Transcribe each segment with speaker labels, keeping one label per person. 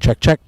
Speaker 1: Check, check.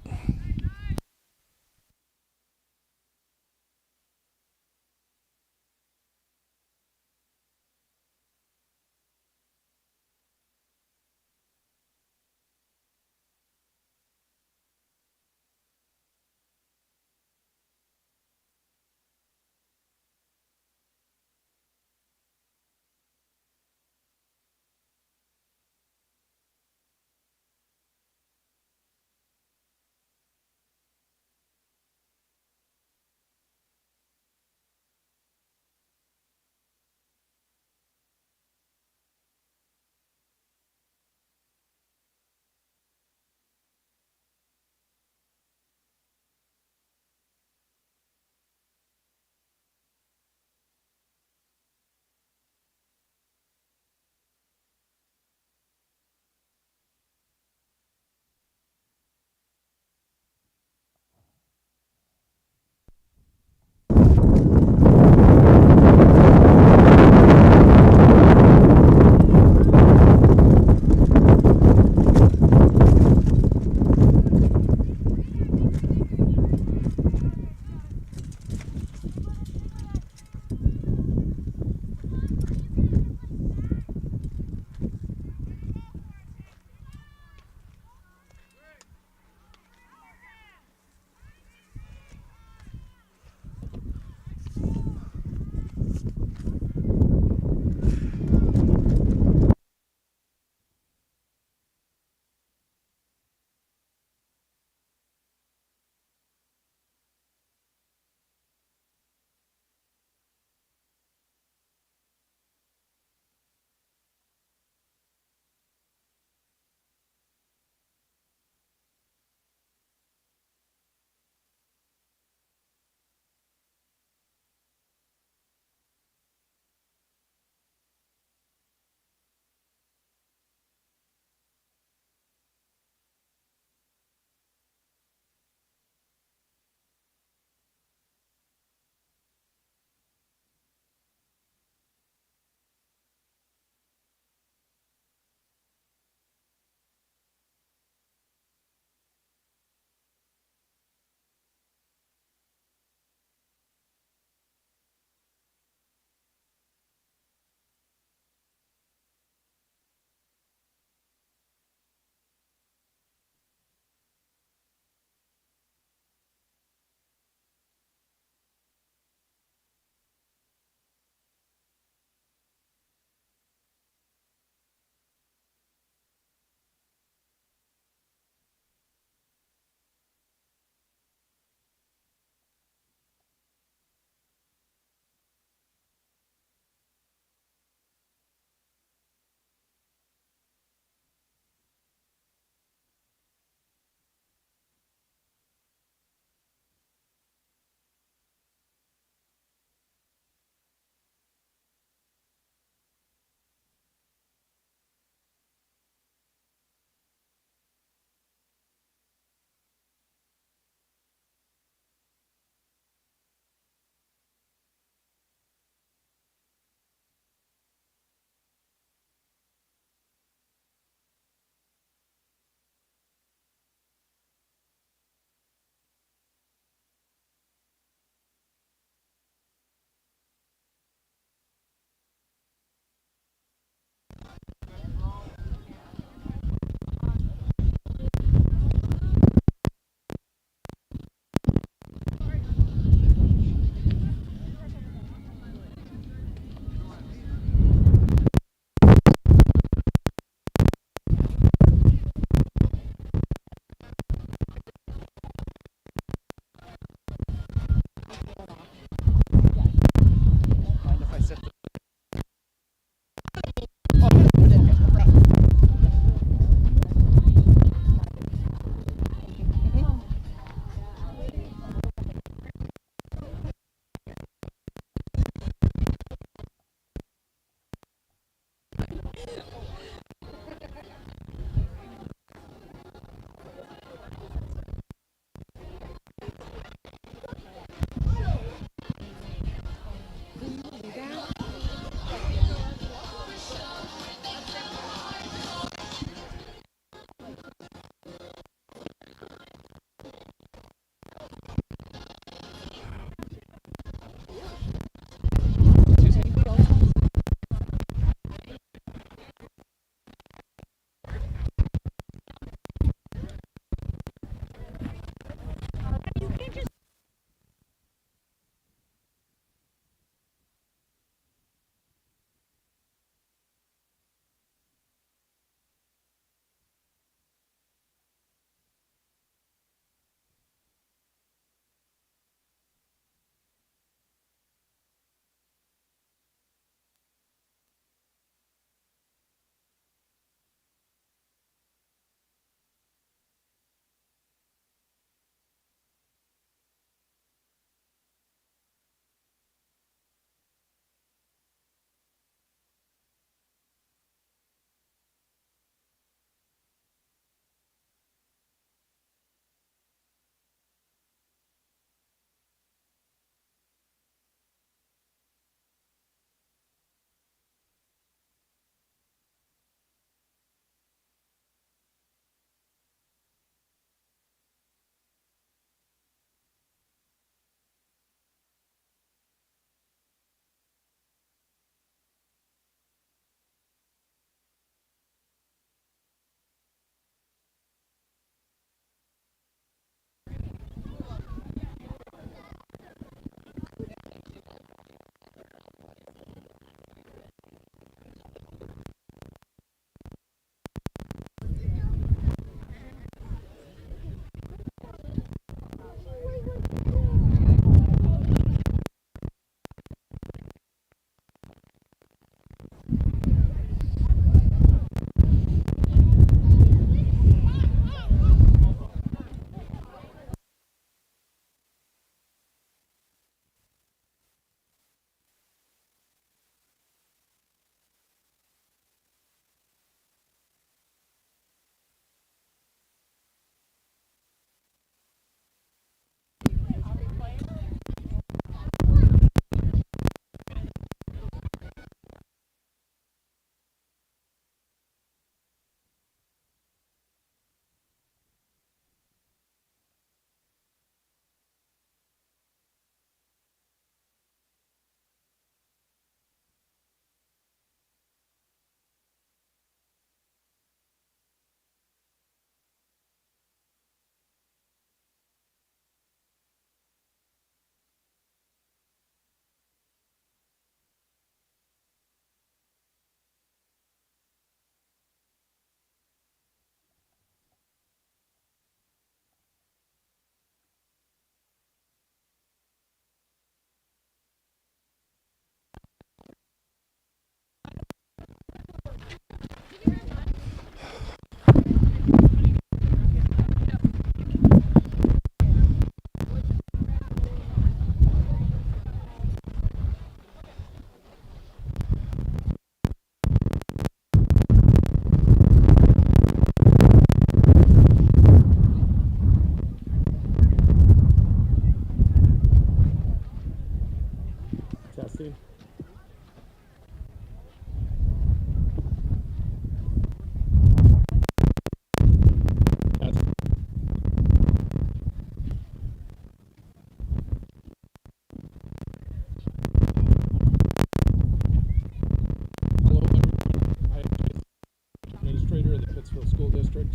Speaker 1: Pittsville School District.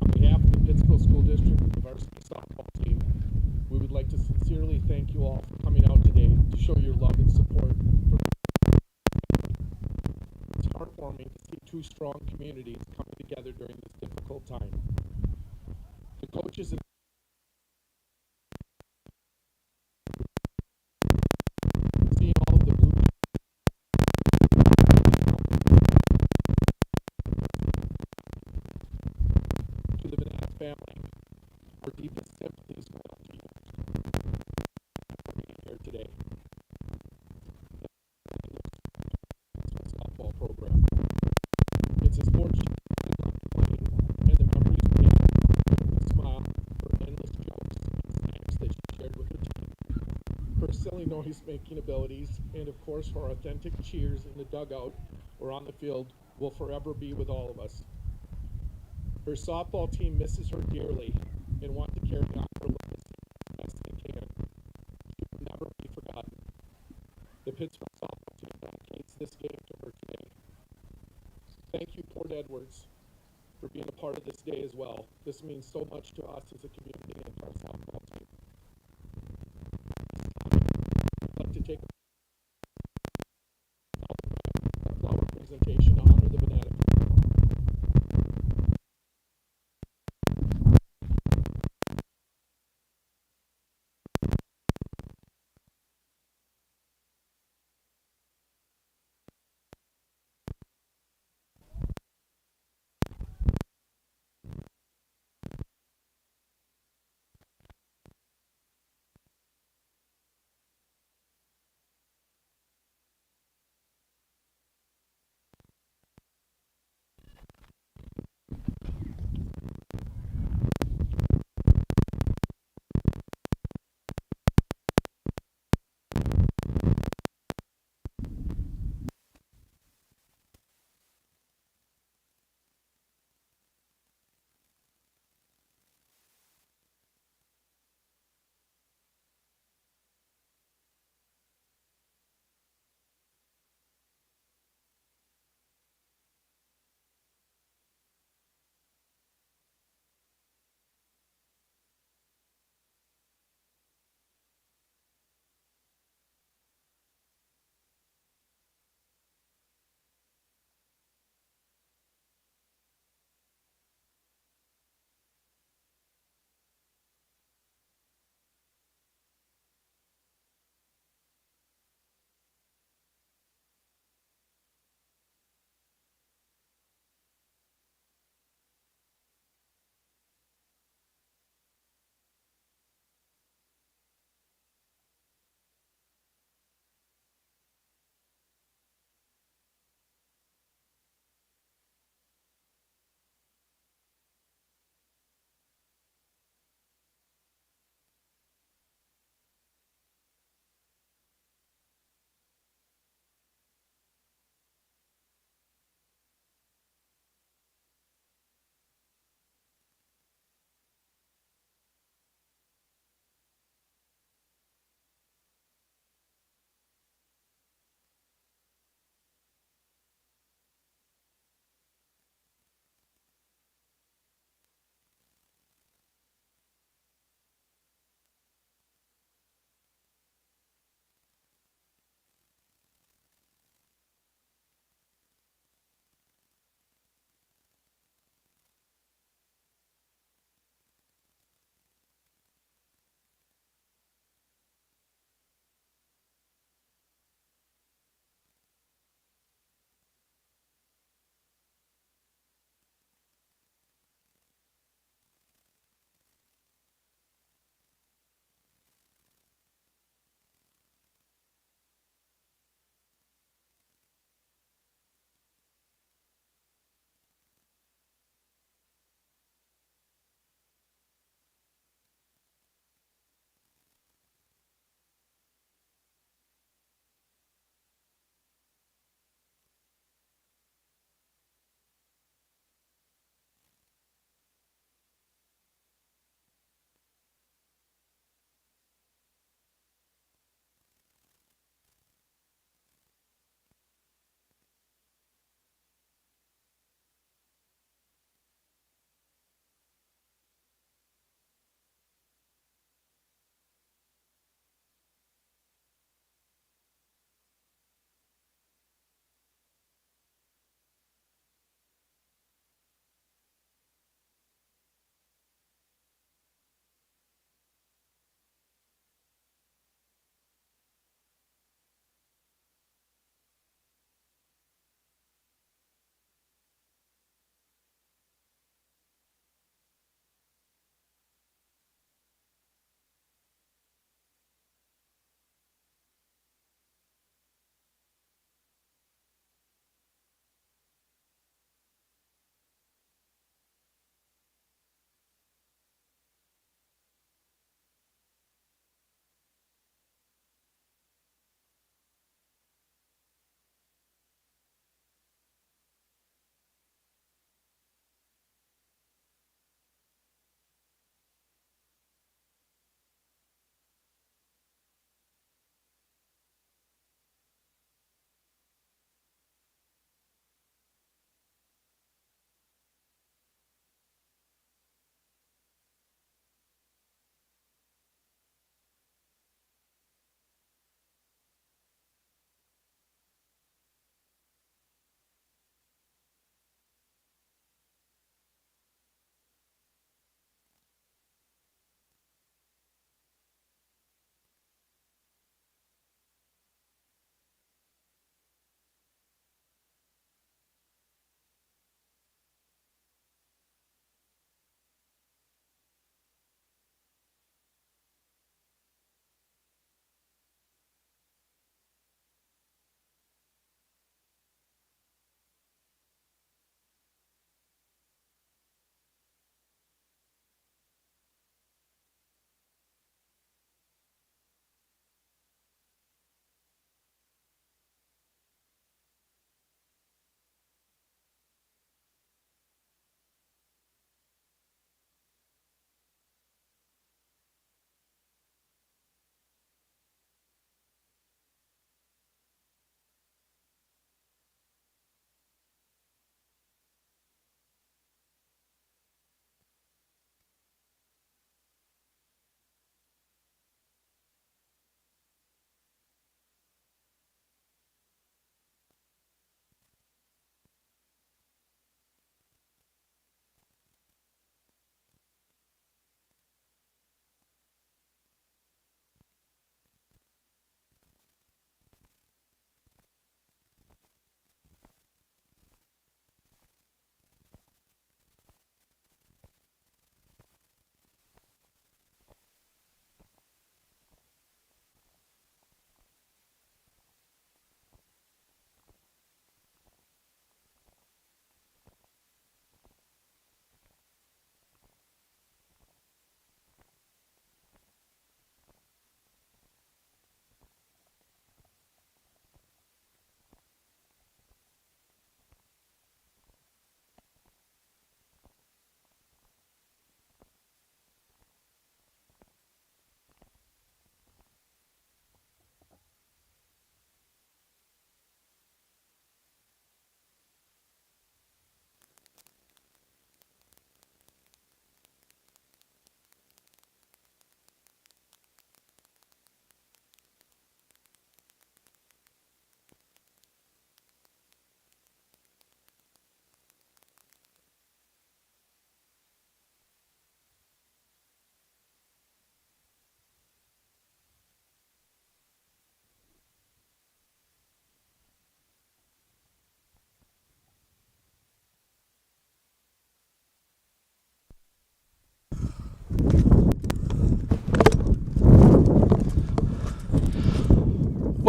Speaker 1: On behalf of the Pittsville School District and the varsity softball team, we would like to sincerely thank you all for coming out today to show your love and support. It's heartwarming to see two strong communities coming together during this difficult time. The coaches and seeing all of the blue to the Banana family, our deepest sympathies go out to you for being here today. Softball program. It's a sport and the memories we have, a smile, for endless jokes and snacks that she shared with her team, her silly noise-making abilities, and of course her authentic cheers in the dugout or on the field will forever be with all of us. Her softball team misses her dearly and want to carry on her legacy as best they can. She will never be forgotten. The Pittsville softball team dedicates this game to her today. Thank you, Port Edwards, for being a part of this day as well. This means so much to us as a community and to our softball team. I'd like to take a flower presentation to honor the Banana.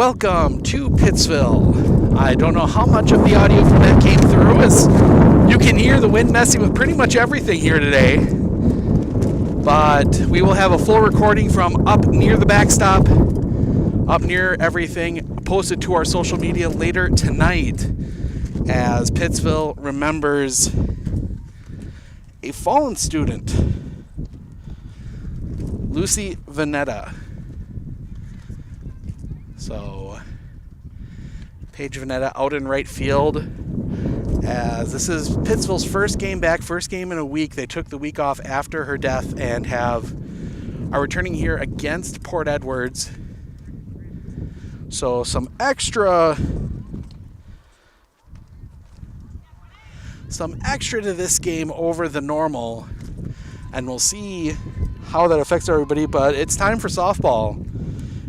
Speaker 2: welcome to Pittsville. I don't know how much of the audio from that came through, as you can hear the wind messing with pretty much everything here today. But we will have a full recording from up near the backstop, up near everything, posted to our social media later tonight, as Pittsville remembers a fallen student, Lucy Vanetta. So, Paige Vanetta out in right field, as this is Pittsville's first game back, first game in a week. They took the week off after her death and are returning here against Port Edwards. So some extra to this game over the normal, and we'll see how that affects everybody. But it's time for softball,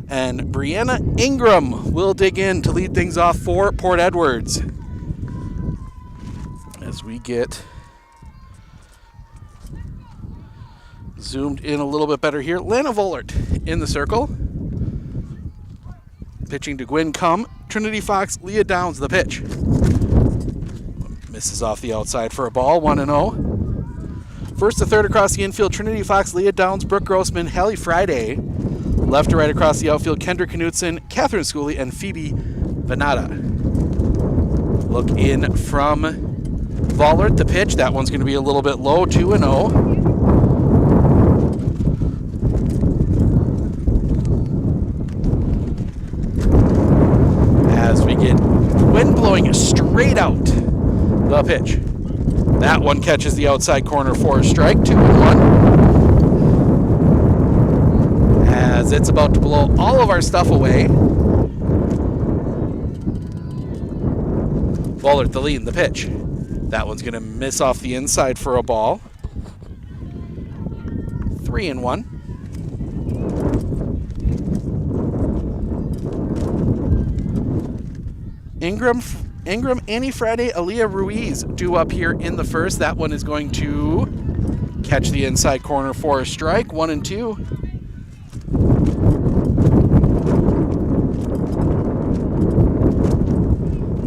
Speaker 2: and Brianna Ingram will dig in to lead things off for Port Edwards. As we get zoomed in a little bit better here, Lana Vollert in the circle. Pitching to Gwyn Cum. Trinity Fox, Leah Downs, the pitch. Misses off the outside for a ball, 1-0. First to third across the infield, Trinity Fox, Leah Downs, Brooke Grossman, Hallie Friday. Left to right across the outfield, Kendra Knutson, Catherine Schooley, and Phoebe Venata. Look in from Vollert, the pitch. That one's going to be a little bit low, 2-0. As we get wind blowing straight out, the pitch. That one catches the outside corner for a strike, 2-1. As it's about to blow all of our stuff away. Vollert the lead in the pitch. That one's going to miss off the inside for a ball. 3-1. Ingram, Annie Friday, Aaliyah Ruiz due up here in the first. That one is going to catch the inside corner for a strike, 1-2.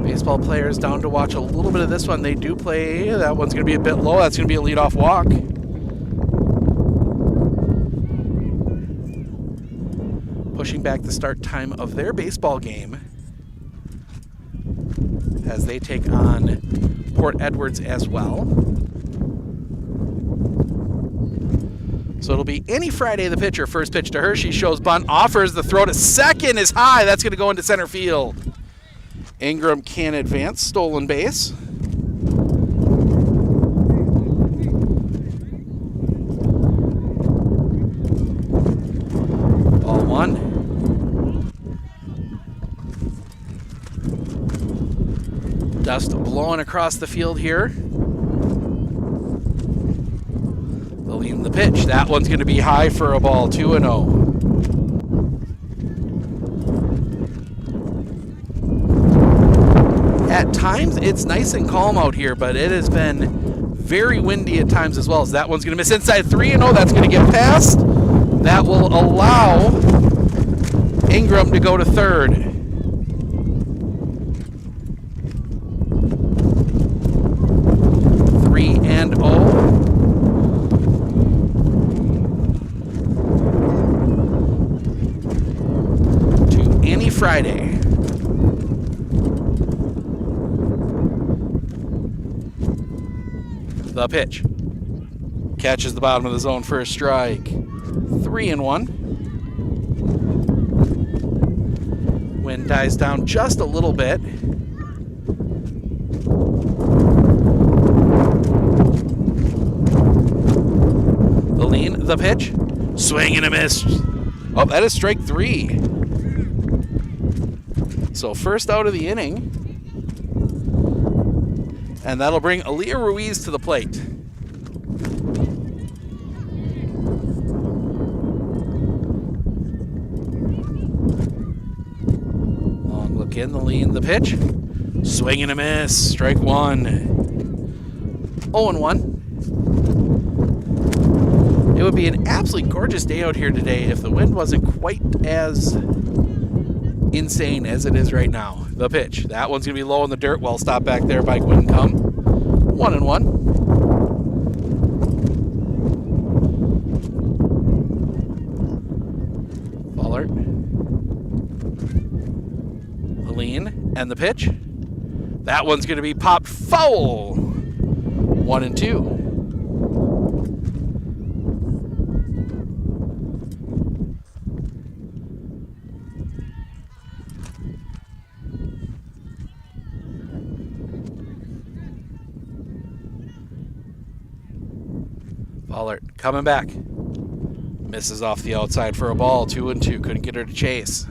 Speaker 2: Baseball players down to watch a little bit of this one. They do play. That one's going to be a bit low. That's going to be a leadoff walk. Pushing back the start time of their baseball game, as they take on Port Edwards as well. So it'll be Annie Friday, the pitcher. First pitch to her. She shows bunt, offers the throw to second is high. That's going to go into center field. Ingram can advance. Stolen base. Ball one. Dust blowing across the field here. The lead in the pitch. That one's going to be high for a ball, 2-0. At times, it's nice and calm out here, but it has been very windy at times as well. So that one's going to miss inside, 3-0. That's going to get past. That will allow Ingram to go to third. 3-0. To Annie Friday. The pitch. Catches the bottom of the zone for a strike. 3-1. Wind dies down just a little bit. The lean, the pitch. Swing and a miss. Oh, that is strike 3. So first out of the inning. And that'll bring Aaliyah Ruiz to the plate. Long look in, the lean, the pitch. Swing and a miss. Strike 1. 0-1. It would be an absolutely gorgeous day out here today if the wind wasn't quite as insane as it is right now. The pitch. That one's going to be low in the dirt. Well stopped back there by Quinn Cum. 1-1. Ballard. Lean. And the pitch. That one's going to be popped foul. 1-2. Ballard coming back. Misses off the outside for a ball. 2-2. Couldn't get her to chase.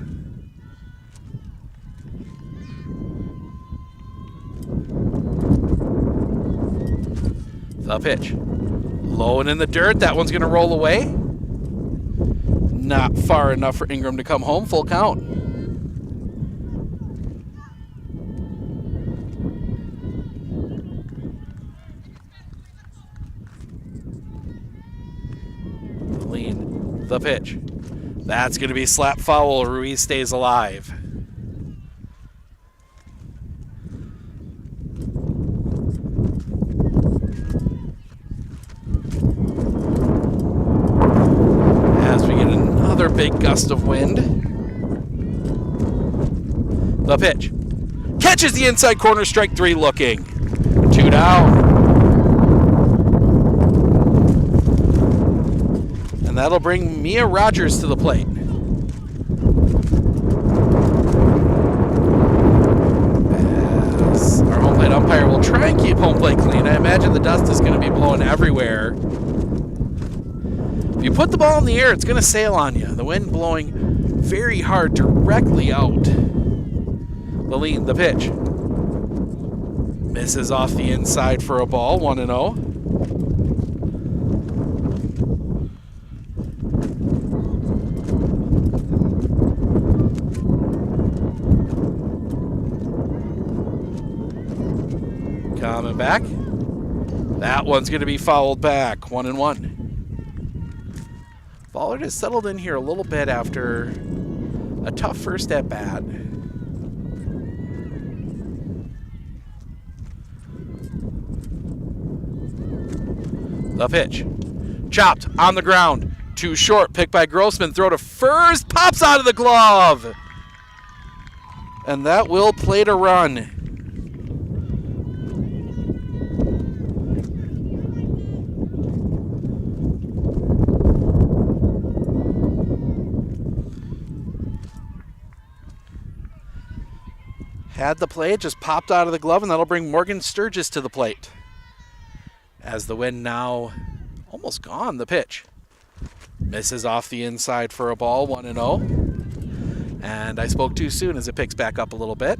Speaker 2: The pitch. Low and in the dirt. That one's going to roll away. Not far enough for Ingram to come home. Full count. Lean. The pitch. That's going to be slap foul. Ruiz stays alive. Big gust of wind. The pitch. Catches the inside corner, strike 3 looking. 2 down. And that'll bring Mia Rogers to the plate. As our home plate umpire will try and keep home plate clean. I imagine the dust is going to be blowing everywhere. If you put the ball in the air, it's going to sail on you. The wind blowing very hard directly out. Lean, the pitch. Misses off the inside for a ball, 1-0. Coming back. That one's going to be fouled back, 1-1. Ballard has settled in here a little bit after a tough first at bat. The pitch. Chopped on the ground. Too short. Picked by Grossman. Throw to first. Pops out of the glove. And that will plate a run. Had the play, it just popped out of the glove, and that'll bring Morgan Sturgis to the plate. As the wind now almost gone, the pitch. Misses off the inside for a ball, 1-0. And I spoke too soon as it picks back up a little bit.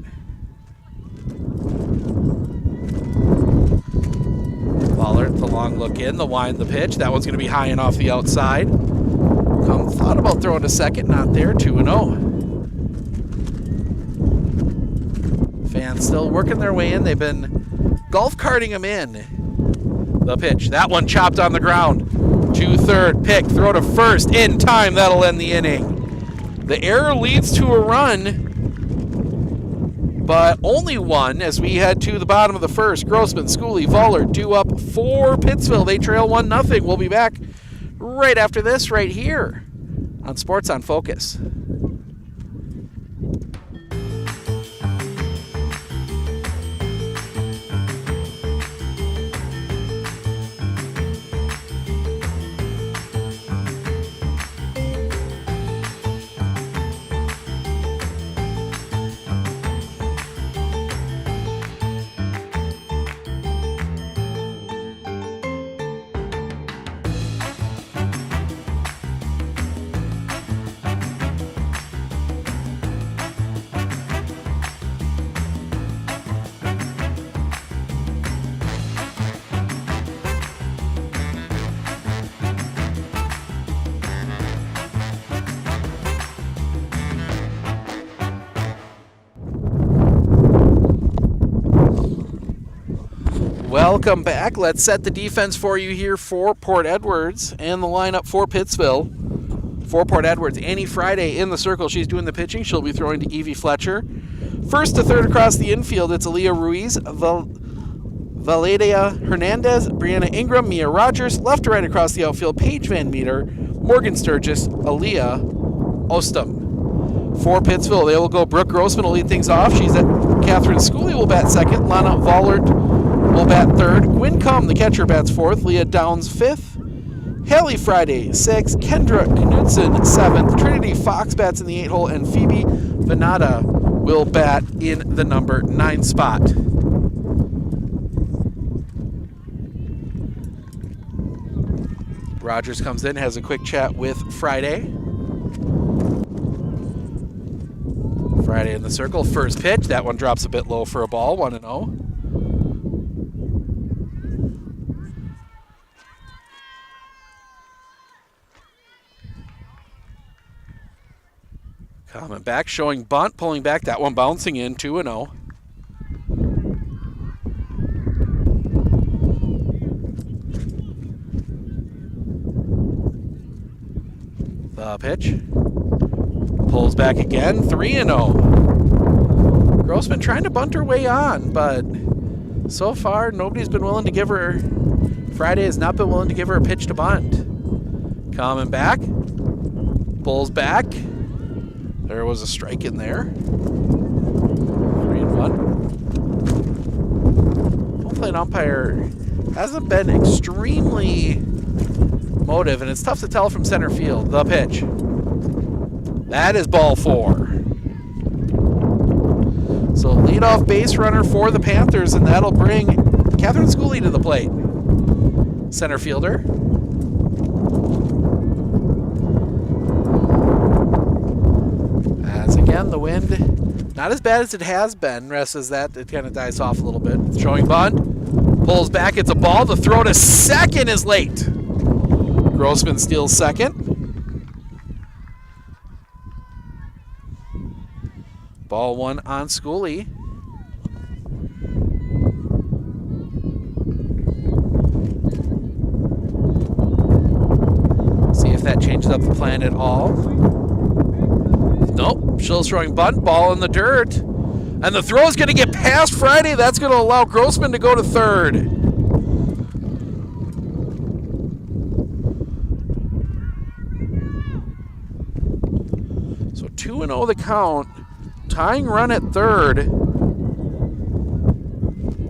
Speaker 2: Ballard, the long look in, the wind, the pitch. That one's going to be high and off the outside. Thought about throwing to second, not there, 2-0. Fans still working their way in. They've been golf carting them in. The pitch. That one chopped on the ground. To third. Pick. Throw to first. In time. That'll end the inning. The error leads to a run, but only one as we head to the bottom of the first. Grossman, Schooley, Vollard due up for Pittsville. They trail 1-0. We'll be back right after this right here on Sports on Focus. Welcome back. Let's set the defense for you here for Port Edwards and the lineup for Pittsville. For Port Edwards, Annie Friday in the circle. She's doing the pitching. She'll be throwing to Evie Fletcher. First to third across the infield, it's Aaliyah Ruiz, Valedia Hernandez, Brianna Ingram, Mia Rogers. Left to right across the outfield, Paige Van Meter, Morgan Sturgis, Aaliyah Ostum. For Pittsville, they will go. Brooke Grossman will lead things off. She's at Catherine Schooley will bat second. Lana Vollert will bat third. Gwyn Cum, the catcher, bats fourth. Leah Downs fifth. Haley Friday, 6th. Kendra Knudsen, 7th. Trinity Fox bats in the 8-hole, and Phoebe Venata will bat in the number 9 spot. Rogers comes in, has a quick chat with Friday. Friday in the circle, first pitch. That one drops a bit low for a ball, 1-0. Coming back, showing bunt, pulling back, that one bouncing in, 2-0. The pitch. Pulls back again, 3-0. Grossman trying to bunt her way on, but so far nobody's been willing to give her, Friday has not been willing to give her a pitch to bunt. Coming back, pulls back. There was a strike in there. 3-1. Home plate umpire hasn't been extremely motive, and it's tough to tell from center field. The pitch. That is ball 4. So leadoff base runner for the Panthers, and that'll bring Catherine Schooley to the plate. Center fielder. Again, the wind, not as bad as it has been. Rest is that it kind of dies off a little bit. Showing bunt, pulls back, it's a ball. The throw to second is late. Grossman steals second. Ball 1 on Schooley. See if that changes up the plan at all. Nope, Schill's throwing bunt, ball in the dirt. And the throw is going to get past Friday. That's going to allow Grossman to go to third. So 2-0 the count. Tying run at third.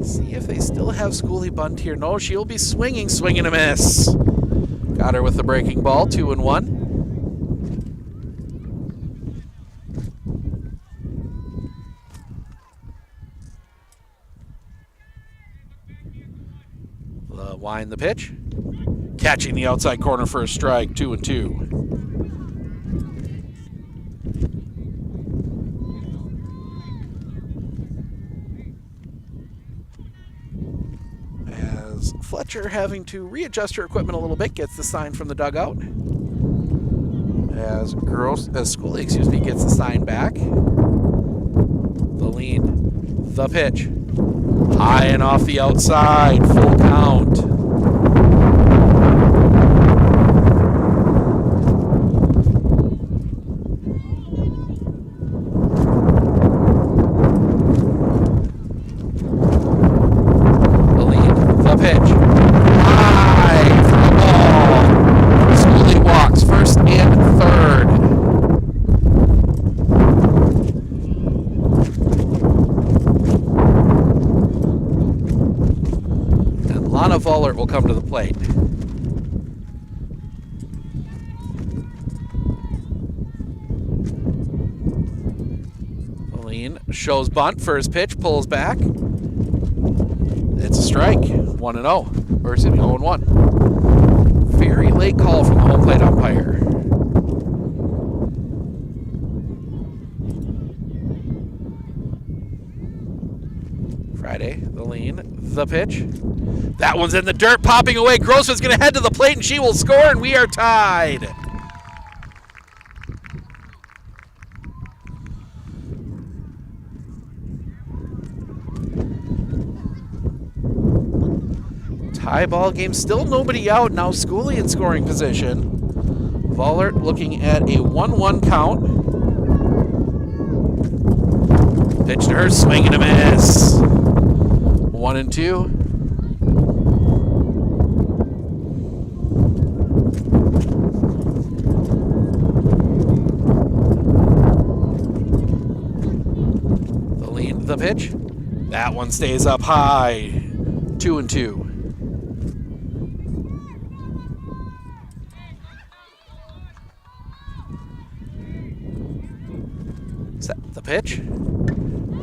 Speaker 2: See if they still have Schooley bunt here. No, she'll be swinging, swing and a miss. Got her with the breaking ball, 2-1. Wind the pitch. Catching the outside corner for a strike, 2-2. As Fletcher, having to readjust her equipment a little bit, gets the sign from the dugout. As Schooley, gets the sign back. The lead, the pitch. High and off the outside, full count. The lead, the pitch. High for the ball. Schooley walks first and third. Lana Vollert will come to the plate. Aline shows bunt for his pitch, pulls back. It's a strike, 1-0, or 0-1. Very late call from the home plate umpire. Friday, the lean, the pitch. That one's in the dirt, popping away. Grossman's going to head to the plate, and she will score, and we are tied. Tie ball game, still nobody out. Now Schooley in scoring position. Vollert looking at a 1-1 count. Pitch to her, swing and a miss. 1-2. The pitch. That one stays up high. 2-2. Set the pitch.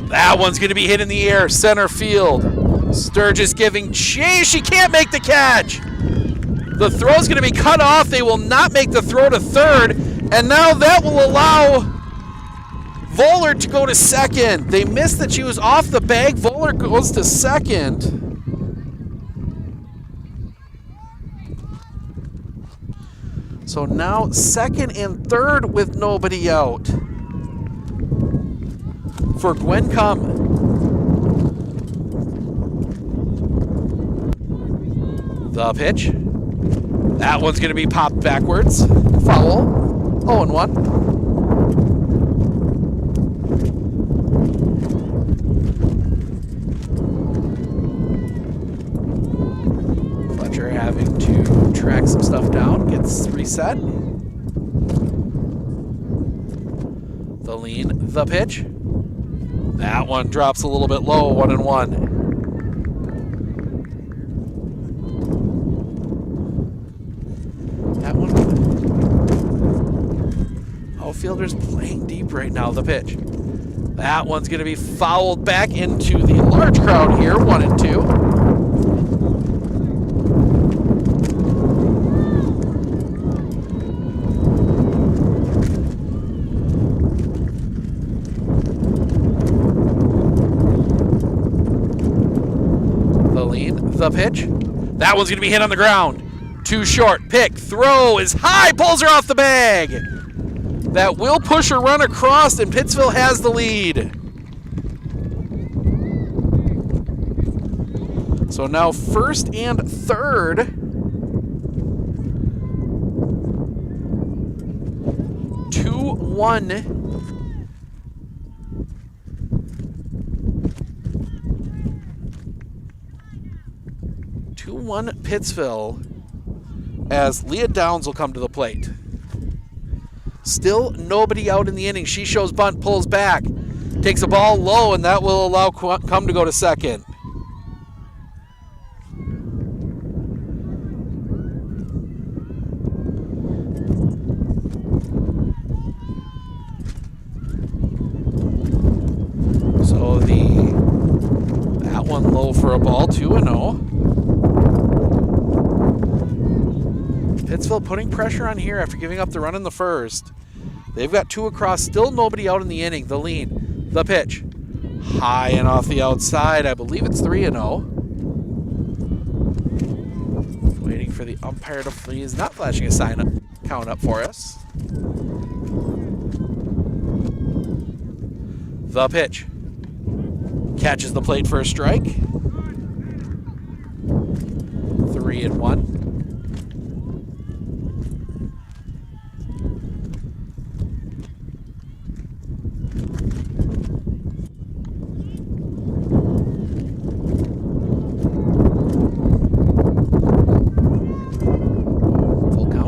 Speaker 2: That one's going to be hit in the air. Center field. Sturgis giving chase. She can't make the catch. The throw's going to be cut off. They will not make the throw to third. And now that will allow Vollert to go to second. They missed that she was off the bag. Vollert goes to second. So now second and third with nobody out for Gwen Cum. The pitch. That one's going to be popped backwards. Foul. 0-1. Having to track some stuff down, gets reset. The lean, the pitch. That one drops a little bit low, 1-1. That one. Outfielder's playing deep right now, the pitch. That one's going to be fouled back into the large crowd here, 1-2. The pitch. That one's going to be hit on the ground. Too short. Pick. Throw is high. Pulls her off the bag. That will push a run across, and Pittsville has the lead. So now first and third. 2-1. 2-1 Pittsville as Leah Downs will come to the plate. Still nobody out in the inning. She shows bunt, pulls back, takes a ball low, and that will allow Cum to go to second. So that one low for a ball, 2-0. Pittsville putting pressure on here after giving up the run in the first. They've got two across, still nobody out in the inning. The lean, the pitch. High and off the outside. I believe it's 3-0. Waiting for the umpire to flee. He's not flashing a sign up, count up for us. The pitch. Catches the plate for a strike. 3-1.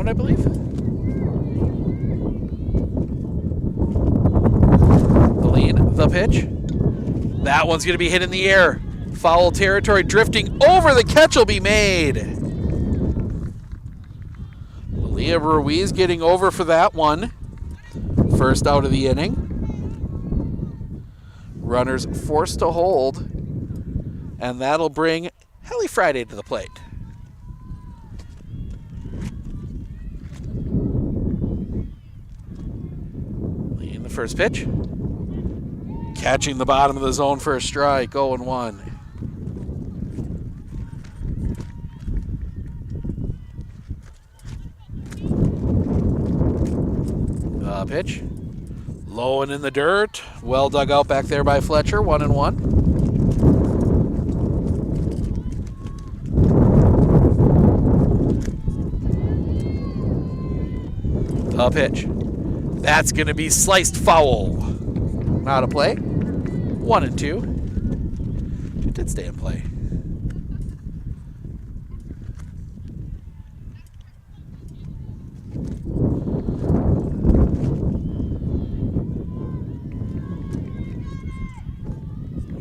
Speaker 2: I believe. The lean, the pitch. That one's going to be hit in the air. Foul territory, drifting over. The catch will be made. Leah Ruiz getting over for that one. First out of the inning. Runners forced to hold. And that'll bring Helly Friday to the plate. First pitch. Catching the bottom of the zone for a strike, 0-1. Pitch. Low and in the dirt. Well dug out back there by Fletcher, 1-1. The pitch. That's going to be sliced foul. Not a play. 1-2. It did stay in play.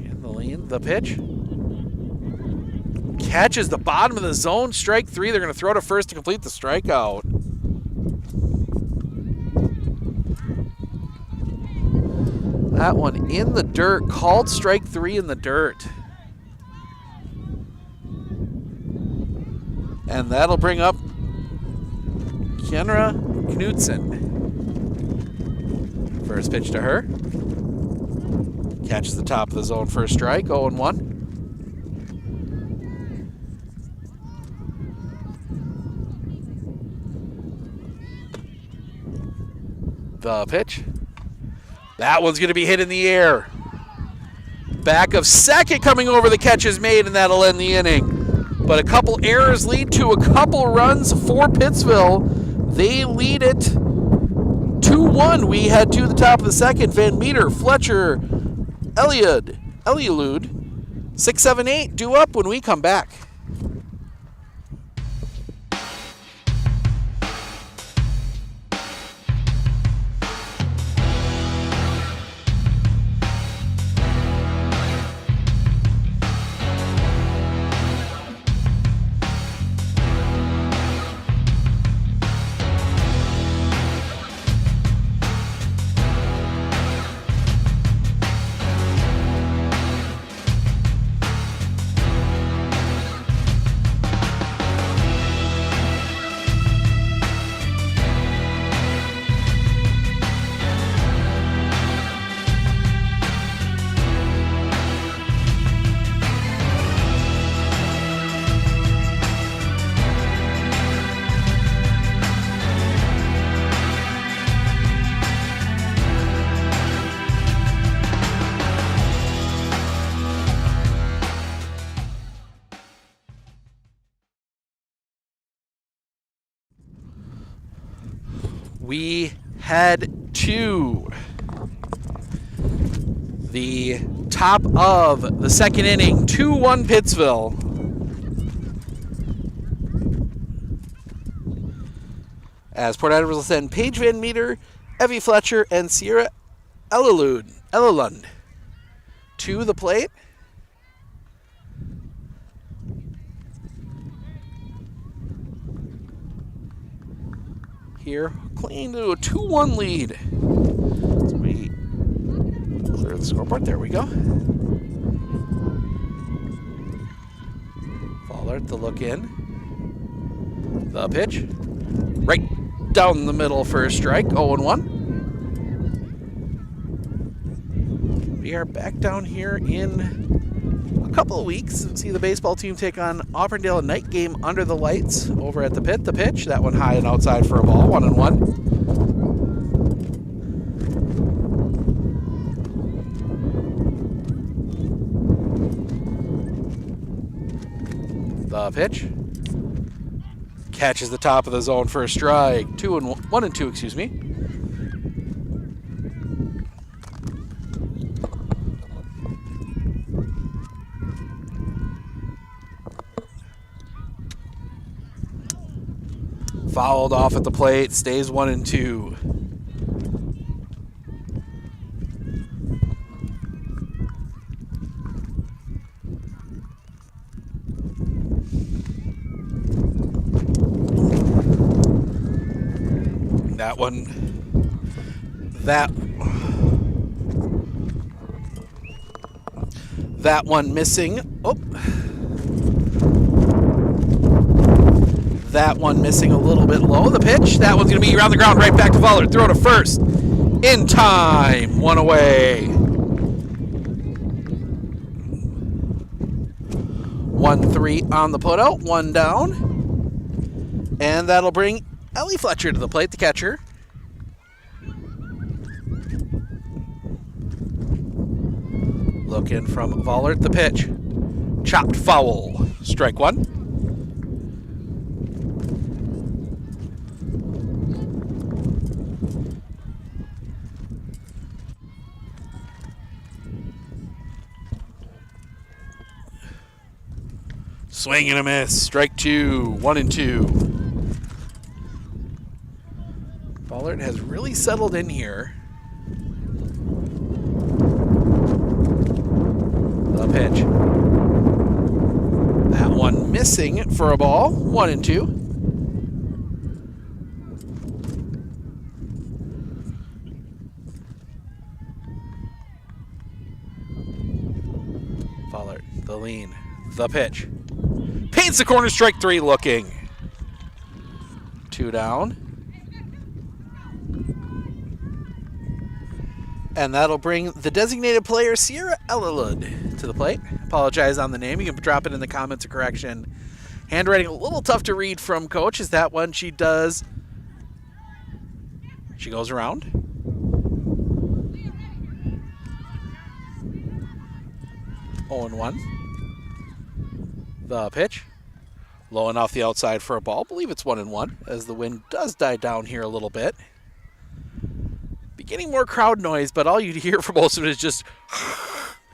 Speaker 2: In the lane, the pitch. Catches the bottom of the zone. Strike 3. They're going to throw to first to complete the strikeout. That one in the dirt. Called strike 3 in the dirt. And that'll bring up Kienra Knudsen. First pitch to her. Catches the top of the zone for a strike. 0-1. The pitch. That one's going to be hit in the air. Back of second coming over, the catch is made, and that'll end the inning. But a couple errors lead to a couple runs for Pittsville. They lead it 2-1. We head to the top of the second. Van Meter, Fletcher, Eliud, 6-7-8 due up when we come back. We head to the top of the second inning, 2-1 Pittsville. As Port Edwards will send Paige Van Meter, Evie Fletcher, and Sierra Elilund to the plate. Here, clinging to a 2-1 lead. As we clear the scoreboard, there we go. Fowler to look in. The pitch. Right down the middle for a strike, 0-1. We are back down here in a couple of weeks. See the baseball team take on Auburndale, a night game under the lights over at the pit. The pitch, that one high and outside for a ball, 1-1. The pitch catches the top of the zone for a strike. 1-2, excuse me. Fouled off at the plate, stays 1-2. That one missing. Oh. That one missing a little bit low. The pitch, that one's going to be around the ground, right back to Fowler. Throw to first. In time. One away. 1-3 on the putout. One down. And that'll bring Ellie Fletcher to the plate, the catcher. Looking from Vollert, the pitch. Chopped foul. Strike 1. Swing and a miss. Strike two. 1-2. Ballard has really settled in here. The pitch. That one missing for a ball. 1-2. Ballard, the lean, the pitch. Paints the corner, strike three looking. 2 down. And that'll bring the designated player, Sierra Ellerlud, to the plate. Apologize on the name. You can drop it in the comments of correction. Handwriting a little tough to read from Coach. Is that one she does? She goes around. 0-1. The pitch. Low and off the outside for a ball. I believe it's 1-1 as the wind does die down here a little bit. Getting more crowd noise, but all you hear for most of it is just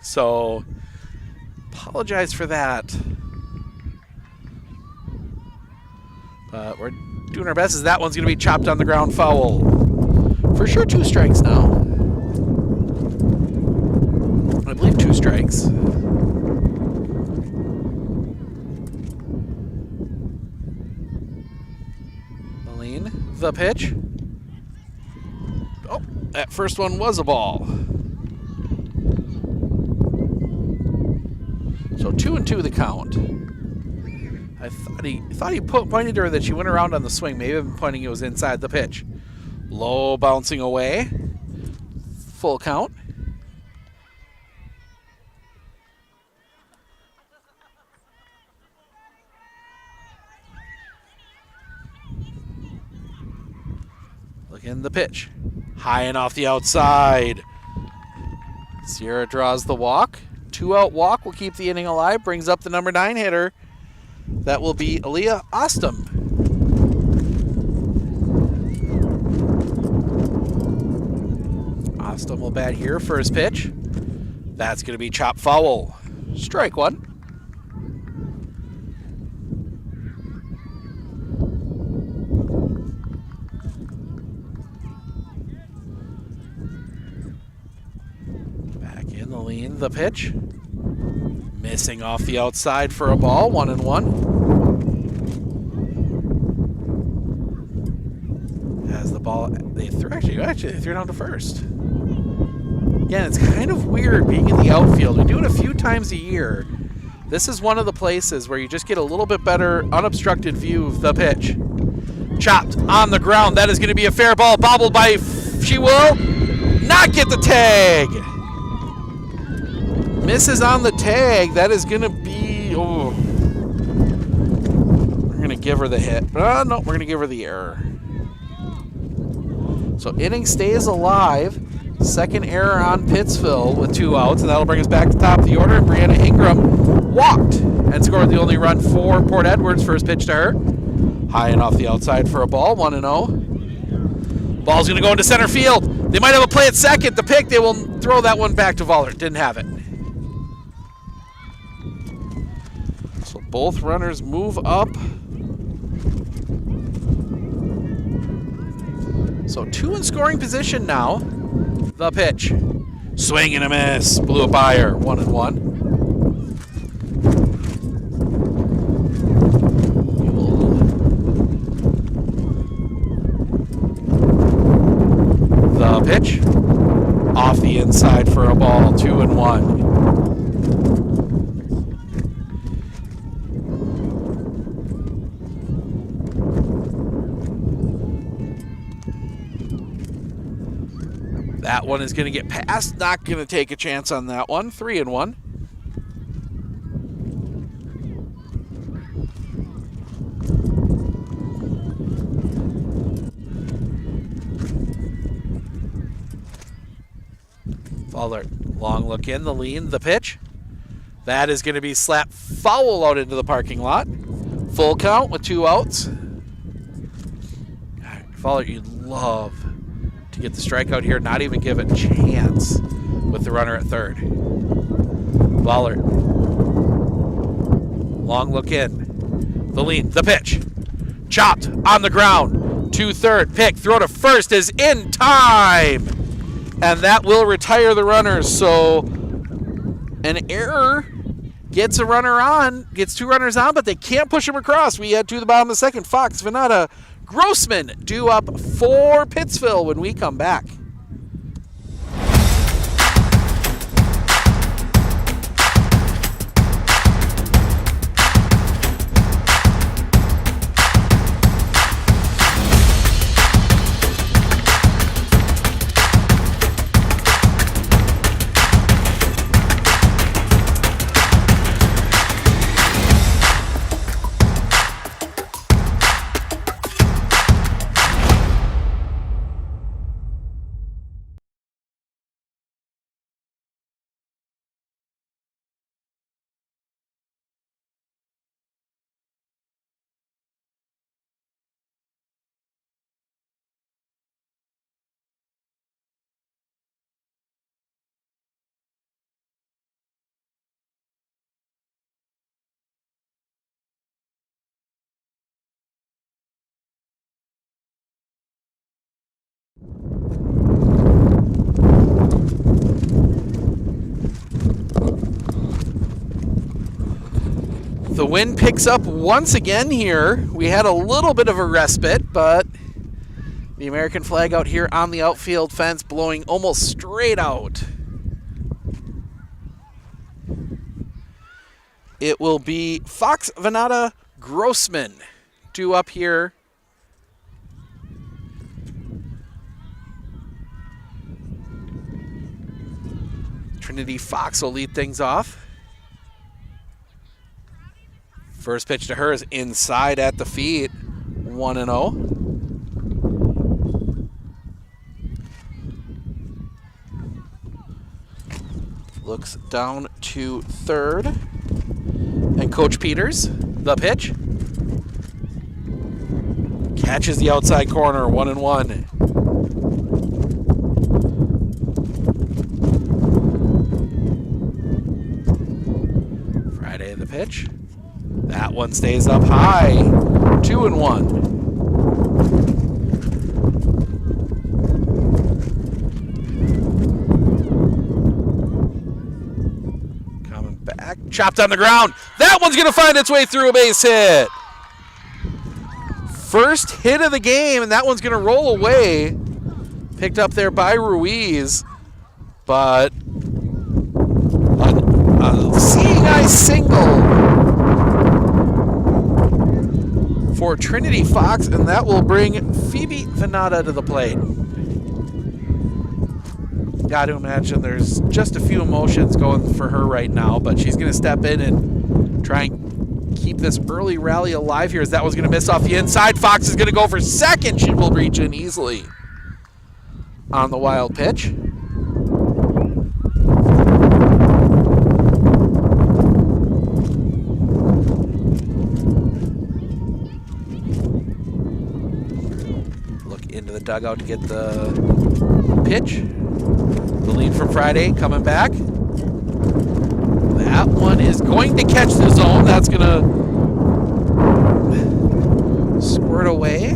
Speaker 2: so apologize for that. But we're doing our best as that one's going to be chopped on the ground foul. For sure 2 strikes now. I believe 2 strikes. Aline, the pitch. Oh, that first one was a ball. So 2-2 the count. I thought he pointed to her that she went around on the swing. Maybe I'm pointing it was inside the pitch. Low bouncing away. Full count. Look in the pitch. High and off the outside. Sierra draws the walk. 2-out walk will keep the inning alive. Brings up the number 9 hitter. That will be Aaliyah Ostom. Ostom will bat here. First pitch. That's going to be chopped foul. Strike one. Lean, the pitch. Missing off the outside for a ball. 1-1. As the ball, they threw down to first. Again, it's kind of weird being in the outfield. We do it a few times a year. This is one of the places where you just get a little bit better unobstructed view of the pitch. Chopped on the ground. That is going to be a fair ball. Bobbled by, she will not get the tag. Misses on the tag. That is going to be, oh. We're going to give her the hit. No, we're going to give her the error. So inning stays alive. Second error on Pittsville with 2 outs, and that'll bring us back to the top of the order. Brianna Ingram walked and scored the only run for Port Edwards. First pitch to her. High and off the outside for a ball. 1-0. Ball's going to go into center field. They might have a play at second. The pick, they will throw that one back to Vollert. Didn't have it. So both runners move up. So 2 in scoring position now. The pitch. Swing and a miss. Blew it by her. 1-1. The pitch. Off the inside for a ball. 2-1. That one is going to get past. Not going to take a chance on that one. 3-1. Vollert, long look in, the lean, the pitch. That is going to be slapped foul out into the parking lot. Full count with 2 outs. Vollert, you'd love to get the strikeout here, not even give a chance with the runner at third. Vollert Long look in. The lean, the pitch. Chopped on the ground to third. Pick, throw to first is in time. And that will retire the runners. So an error gets a runner on, gets two runners on, but they can't push him across. We head to the bottom of the second. Fox, Venata, Grossman due up for Pittsville when we come back. The wind picks up once again here. We had a little bit of a respite, but the American flag out here on the outfield fence blowing almost straight out. It will be Fox, Venata, Grossman due up here. Trinity Fox will lead things off. First pitch to her is inside at the feet, 1-0. Looks down to third. And Coach Peters, the pitch. Catches the outside corner, 1-1. Friday, the pitch. That one stays up high, 2-1. Coming back, chopped on the ground. That one's going to find its way through a base hit. First hit of the game, and that one's going to roll away. Picked up there by Ruiz, but a seeing eye single for Trinity Fox, and that will bring Phoebe Venata to the plate. Got to imagine there's just a few emotions going for her right now, but she's going to step in and try and keep this early rally alive here, as that was going to miss off the inside. Fox is going to go for second. She will reach in easily on the wild pitch. Into the dugout to get the pitch. The lead from Friday coming back. That one is going to catch the zone. That's going to squirt away.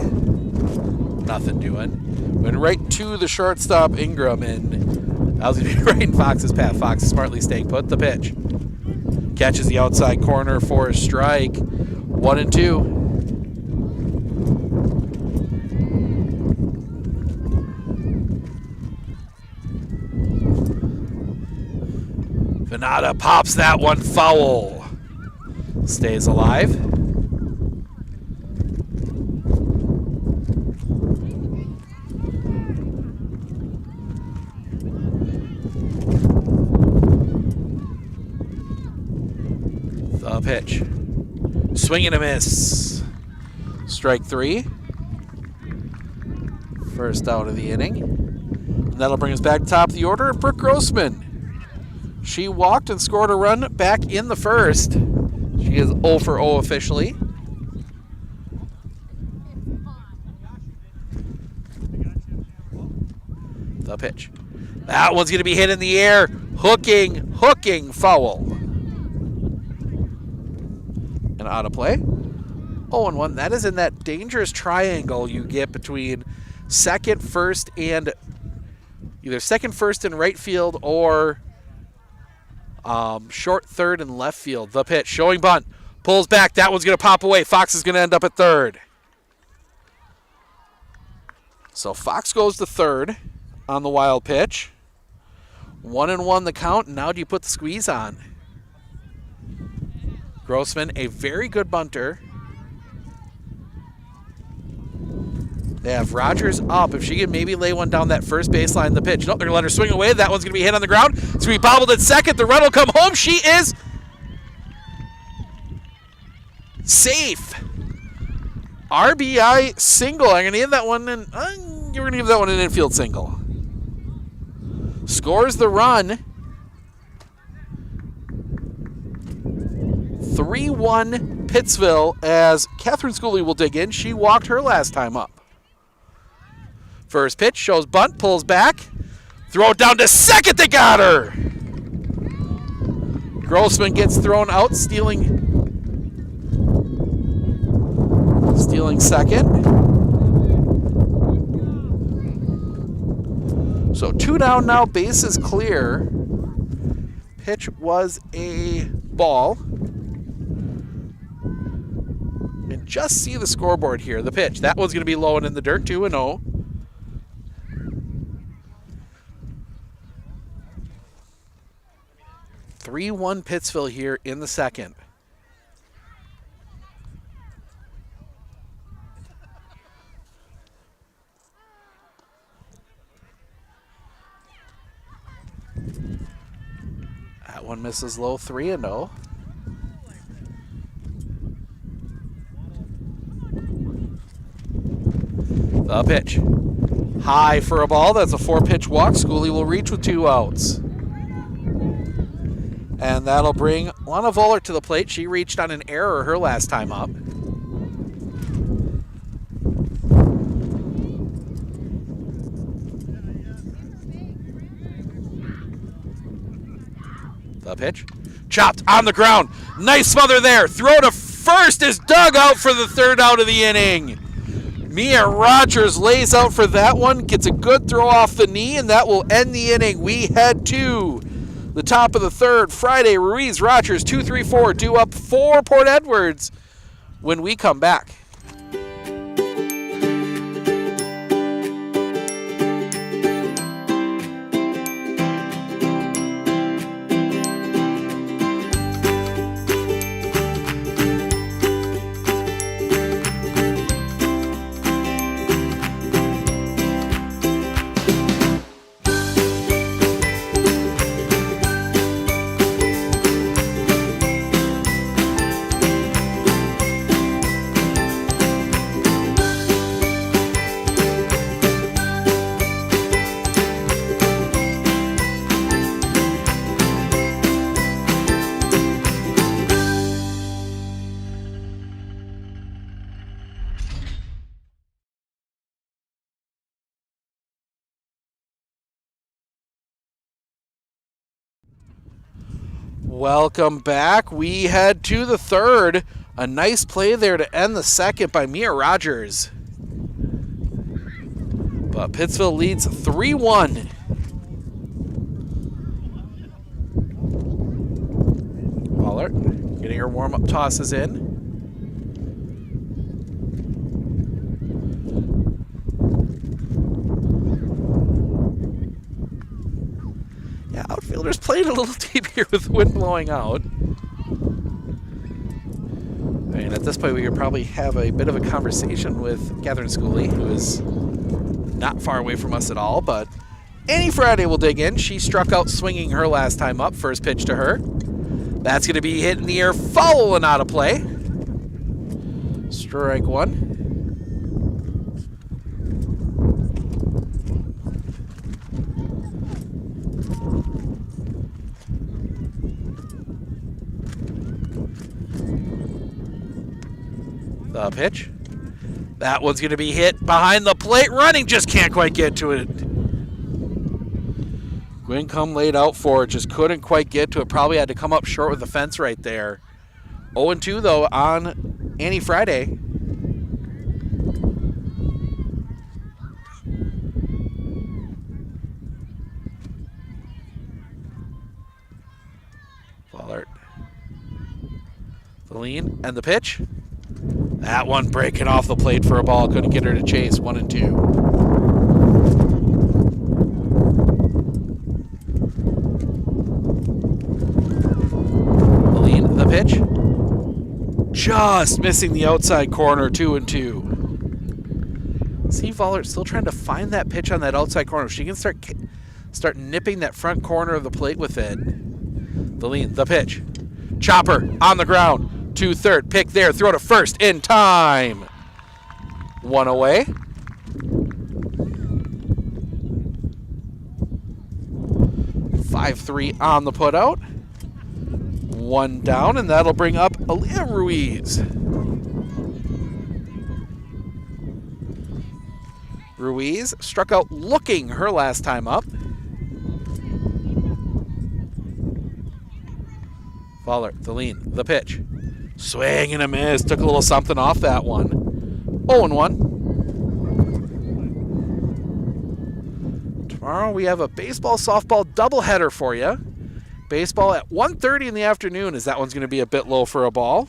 Speaker 2: Nothing doing. Went right to the shortstop Ingram, and that was going to be right in Fox's path. Fox smartly staying put. The pitch. Catches the outside corner for a strike. 1-2. Venata pops that one foul. Stays alive. The pitch. Swing and a miss. Strike three. First out of the inning. And that'll bring us back top of the order. And Brooke Grossman. She walked and scored a run back in the first. She is 0 for 0 officially. The pitch. That one's going to be hit in the air. Hooking foul. and out of play. 0-1. That is in that dangerous triangle you get between second, first, and either second, first, in right field or short, third, and left field. The pitch, showing bunt, pulls back. That one's going to pop away. Fox is going to end up at third. So Fox goes to third on the wild pitch. 1-1 the count. Now do you put the squeeze on? Grossman, a very good bunter. They have Rogers up. If she can maybe lay one down that first baseline, the pitch. Nope, they're going to let her swing away. That one's going to be hit on the ground. It's going to be bobbled at second. The run will come home. She is safe. RBI single. I'm going to give that one in. You're going to give that one an infield single. Scores the run. 3-1 Pittsville as Catherine Schooley will dig in. She walked her last time up. First pitch shows bunt, pulls back. Throw it down to second. They got her. Grossman gets thrown out, stealing second. So 2 down now, base is clear. Pitch was a ball. And just see the scoreboard here. The pitch. That one's going to be low and in the dirt, 2-0. (3-1) Pittsville here in the second. That one misses low, 3-0. The pitch. High for a ball. That's a 4-pitch walk. Schooley will reach with 2 outs. And that'll bring Lana Voller to the plate. She reached on an error her last time up. The pitch. Chopped on the ground. Nice smother there. Throw to first is dug out for the 3rd out of the inning. Mia Rogers lays out for that one. Gets a good throw off the knee, and that will end the inning. We head to the top of the 3rd. Friday, Ruiz, Rogers, 2-3-4, due up for Port Edwards when we come back. Welcome back. We head to the 3rd. A nice play there to end the 2nd by Mia Rogers. But Pittsville leads 3-1. Waller getting her warm-up tosses in. Yeah, outfielders played a little deep here with the wind blowing out. And at this point, we could probably have a bit of a conversation with Catherine Schooley, who is not far away from us at all. But Annie Friday will dig in. She struck out swinging her last time up. First pitch to her. That's going to be hit in the air, foul and out of play. Strike 1. The pitch. That one's going to be hit behind the plate. Running, just can't quite get to it. Gwincom laid out for it, just couldn't quite get to it. Probably had to come up short with the fence right there. 0-2 though on Annie Friday. Pollard. The lean and the pitch. That one breaking off the plate for a ball. Couldn't get her to chase. 1-2. The lean, the pitch. Just missing the outside corner. 2-2. See, Vollert still trying to find that pitch on that outside corner. If she can start nipping that front corner of the plate with it. The lean, the pitch. Chopper on the ground. 2-3, pick there, throw to first in time. 1 away. (5-3) on the putout. 1 down, and that'll bring up Aaliyah Ruiz. Ruiz struck out looking her last time up. Vollert, the lean, the pitch. Swing and a miss. Took a little something off that one. 0-1. Tomorrow we have a baseball, softball doubleheader for you. Baseball at 1:30 in the afternoon, as that one's going to be a bit low for a ball.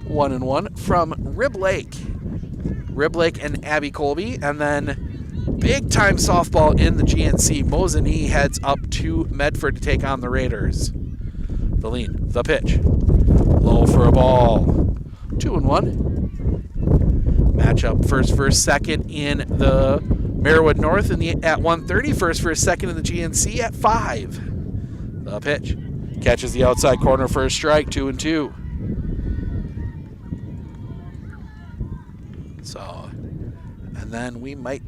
Speaker 2: 1-1 from Rib Lake. Rib Lake and Abby Colby. And then big-time softball in the GNC. Mosinee heads up to Medford to take on the Raiders. The lean, the pitch. Low for a ball. 2-1. Matchup first versus second in the Merriwood North at 1:30. First versus second in the GNC at 5. The pitch. Catches the outside corner for a strike. 2-2. So, and then we might.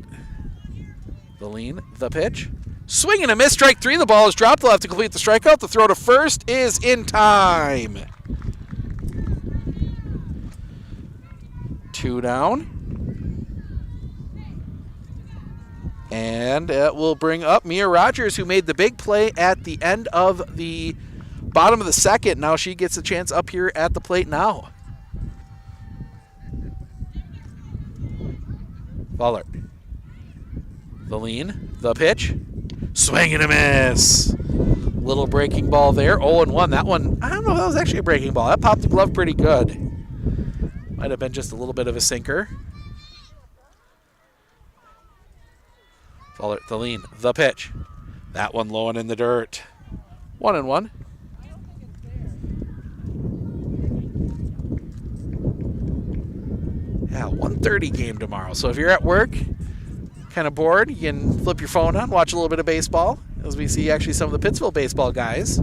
Speaker 2: The lean, the pitch. Swing and a miss, strike 3. The ball is dropped. They'll have to complete the strikeout. The throw to first is in time. 2 down. And it will bring up Mia Rogers, who made the big play at the end of the bottom of the second. Now she gets a chance up here at the plate now. Vollert. The lean, the pitch. Swing and a miss. Little breaking ball there. 0-1. That one, I don't know if that was actually a breaking ball. That popped the glove pretty good. Might have been just a little bit of a sinker. Vollert, the lean, the pitch. That one low and in the dirt. 1-1. Yeah, 1:30 game tomorrow. So if you're at work, kind of bored, you can flip your phone on, watch a little bit of baseball, as we see actually some of the Pittsville baseball guys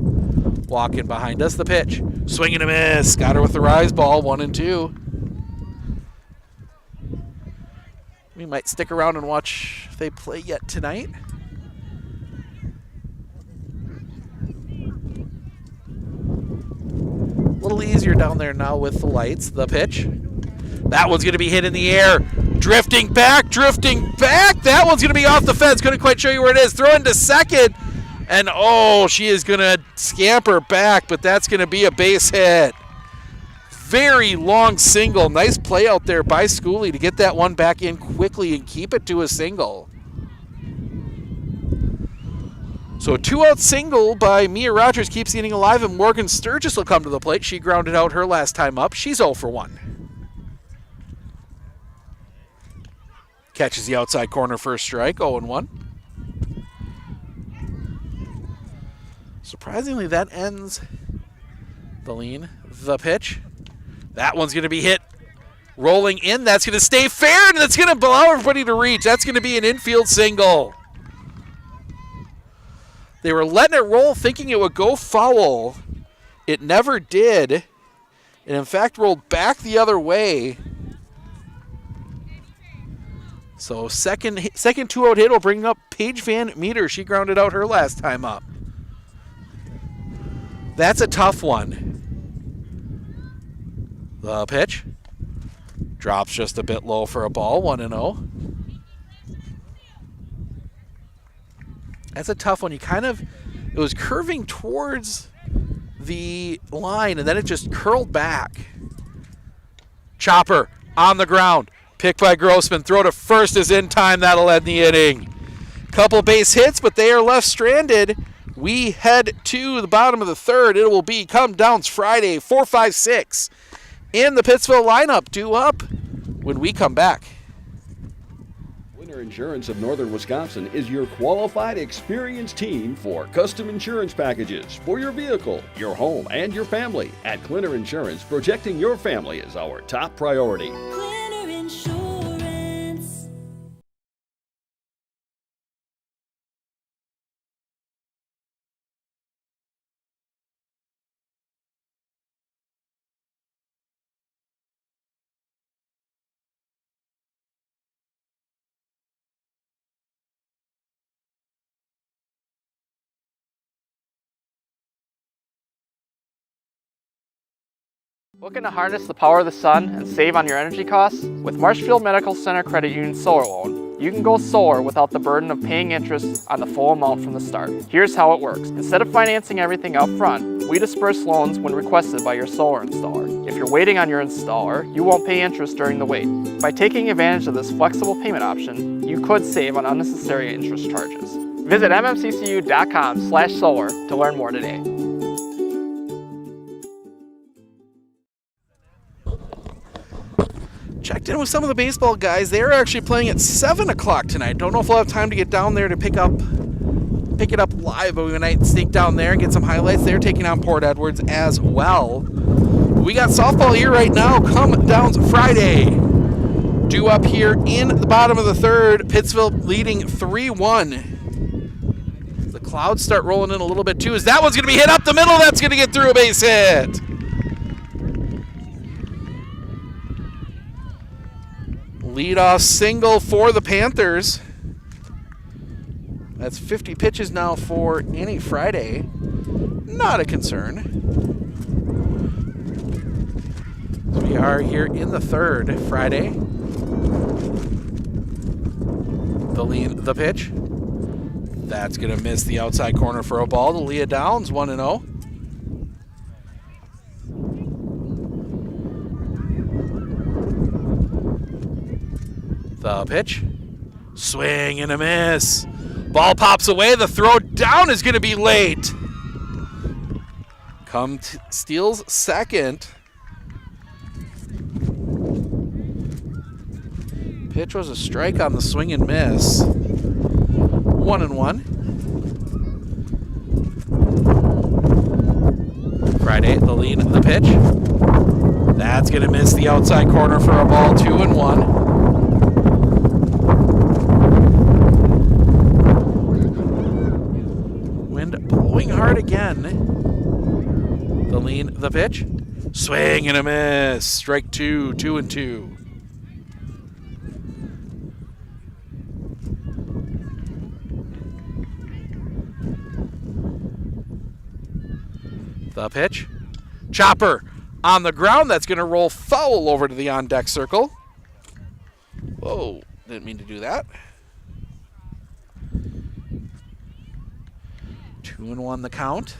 Speaker 2: walking behind us. The pitch. Swing and a miss. Got her with the rise ball. 1-2. We might stick around and watch if they play yet tonight. A little easier down there now with the lights. The pitch. That one's going to be hit in the air. Drifting back, drifting back. That one's going to be off the fence. Couldn't quite show you where it is. Throw into second. And, oh, she is going to scamper back, but that's going to be a base hit. Very long single. Nice play out there by Schooley to get that one back in quickly and keep it to a single. So a 2-out single by Mia Rogers keeps the inning alive, and Morgan Sturgis will come to the plate. She grounded out her last time up. She's 0 for 1. Catches the outside corner for a strike. 0-1. Surprisingly, that ends the lean. The pitch. That one's going to be hit rolling in. That's going to stay fair, and that's going to allow everybody to reach. That's going to be an infield single. They were letting it roll, thinking it would go foul. It never did. It, in fact, rolled back the other way. So second 2-out hit will bring up Paige Van Meter. She grounded out her last time up. That's a tough one. The pitch. Drops just a bit low for a ball. 1-0. That's a tough one. It was curving towards the line, and then it just curled back. Chopper on the ground. Picked by Grossman. Throw to first is in time. That'll end the inning. Couple base hits, but they are left stranded. We head to the bottom of the third. It will be Come Downs Friday, 4, 5, 6 in the Pittsville lineup. Due up when we come back.
Speaker 3: Winter Insurance of Northern Wisconsin is your qualified, experienced team for custom insurance packages for your vehicle, your home, and your family. At Clinner Insurance, protecting your family is our top priority.
Speaker 4: Clinner Insurance.
Speaker 5: Looking to harness the power of the sun and save on your energy costs? With Marshfield Medical Center Credit Union Solar Loan, you can go solar without the burden of paying interest on the full amount from the start. Here's how it works. Instead of financing everything up front, we disperse loans when requested by your solar installer. If you're waiting on your installer, you won't pay interest during the wait. By taking advantage of this flexible payment option, you could save on unnecessary interest charges. Visit mmccu.com/solar to learn more today.
Speaker 2: Checked in with some of the baseball guys. They're actually playing at 7 o'clock tonight. Don't know if we'll have time to get down there to pick it up live, but we might sneak down there and get some highlights. They're taking on Port Edwards as well. We got softball here right now. Come Downs Friday. Due up here in the bottom of the third. Pittsville leading 3-1. The clouds start rolling in a little bit too. As that one's going to be hit up the middle. That's going to get through a base hit. Leadoff single for the Panthers. That's 50 pitches now for Annie Friday. Not a concern. We are here in the third. Friday. The pitch. That's going to miss the outside corner for a ball to Leah Downs, 1-0. The pitch. Swing and a miss. Ball pops away. The throw down is going to be late. Steals second. Pitch was a strike on the swing and miss. 1-1. Friday, the lead, the pitch. That's going to miss the outside corner for a ball, 2-1. Blowing hard again. The lean, the pitch. Swing and a miss. Strike 2, 2-2. The pitch. Chopper on the ground. That's going to roll foul over to the on-deck circle. Whoa, didn't mean to do that. 2-1 the count.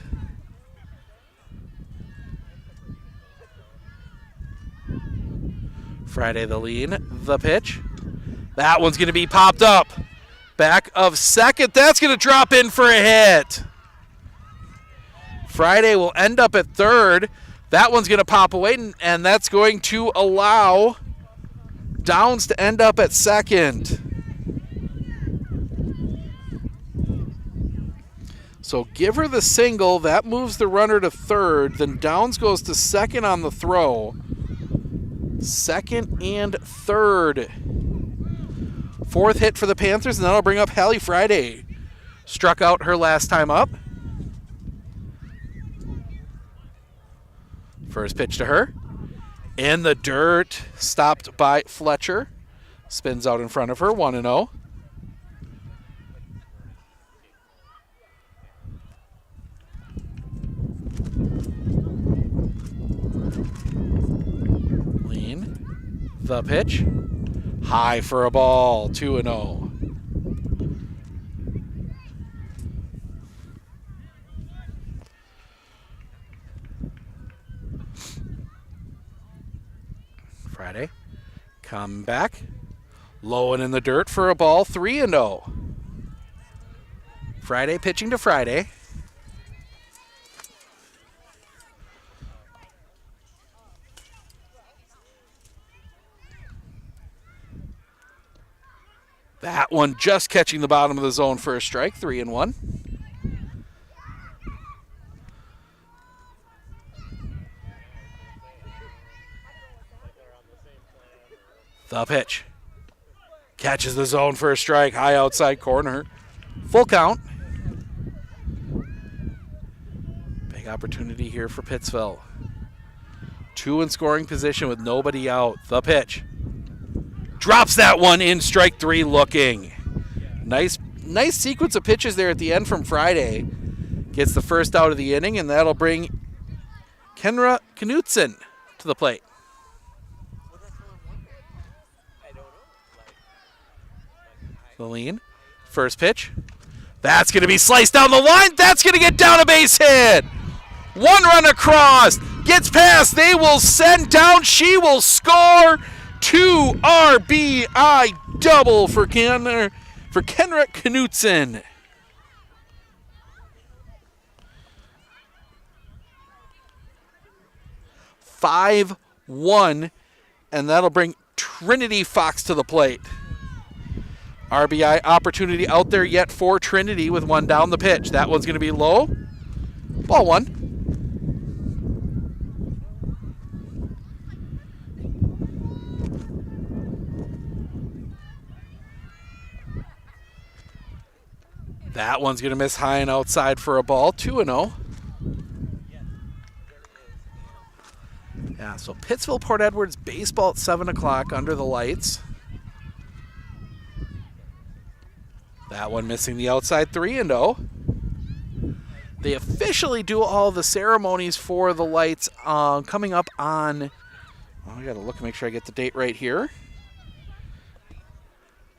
Speaker 2: Friday the lead, the pitch. That one's going to be popped up. Back of second. That's going to drop in for a hit. Friday will end up at third. That one's going to pop away, and that's going to allow Downs to end up at second. So give her the single. That moves the runner to third. Then Downs goes to second on the throw. Second and third. Fourth hit for the Panthers, and that'll bring up Hallie Friday. Struck out her last time up. First pitch to her. In the dirt. Stopped by Fletcher. Spins out in front of her, 1-0. The pitch. High for a ball. 2-0. Come back. Low and in the dirt for a ball, 3-0. Friday pitching to Friday. That one just catching the bottom of the zone for a strike, 3-1. The pitch. Catches the zone for a strike, high outside corner. Full count. Big opportunity here for Pittsville. 2 in scoring position with nobody out. The pitch. Drops that one in, strike 3 looking. Nice sequence of pitches there at the end from Friday. Gets the first out of the inning, and that'll bring Kenra Knutson to the plate. The lean. First pitch. That's going to be sliced down the line. That's going to get down a base hit. 1 run across. Gets past. They will send down. She will score. 2 RBI double for Kenra Knutson. (5-1), and that'll bring Trinity Fox to the plate. RBI opportunity out there yet for Trinity with 1 down the pitch. That one's going to be low. Ball 1. That one's going to miss high and outside for a ball, 2-0. Yeah, so Pittsville Port Edwards baseball at 7 o'clock under the lights. That one missing the outside, 3-0. They officially do all the ceremonies for the lights coming up on, I got to look and make sure I get the date right here.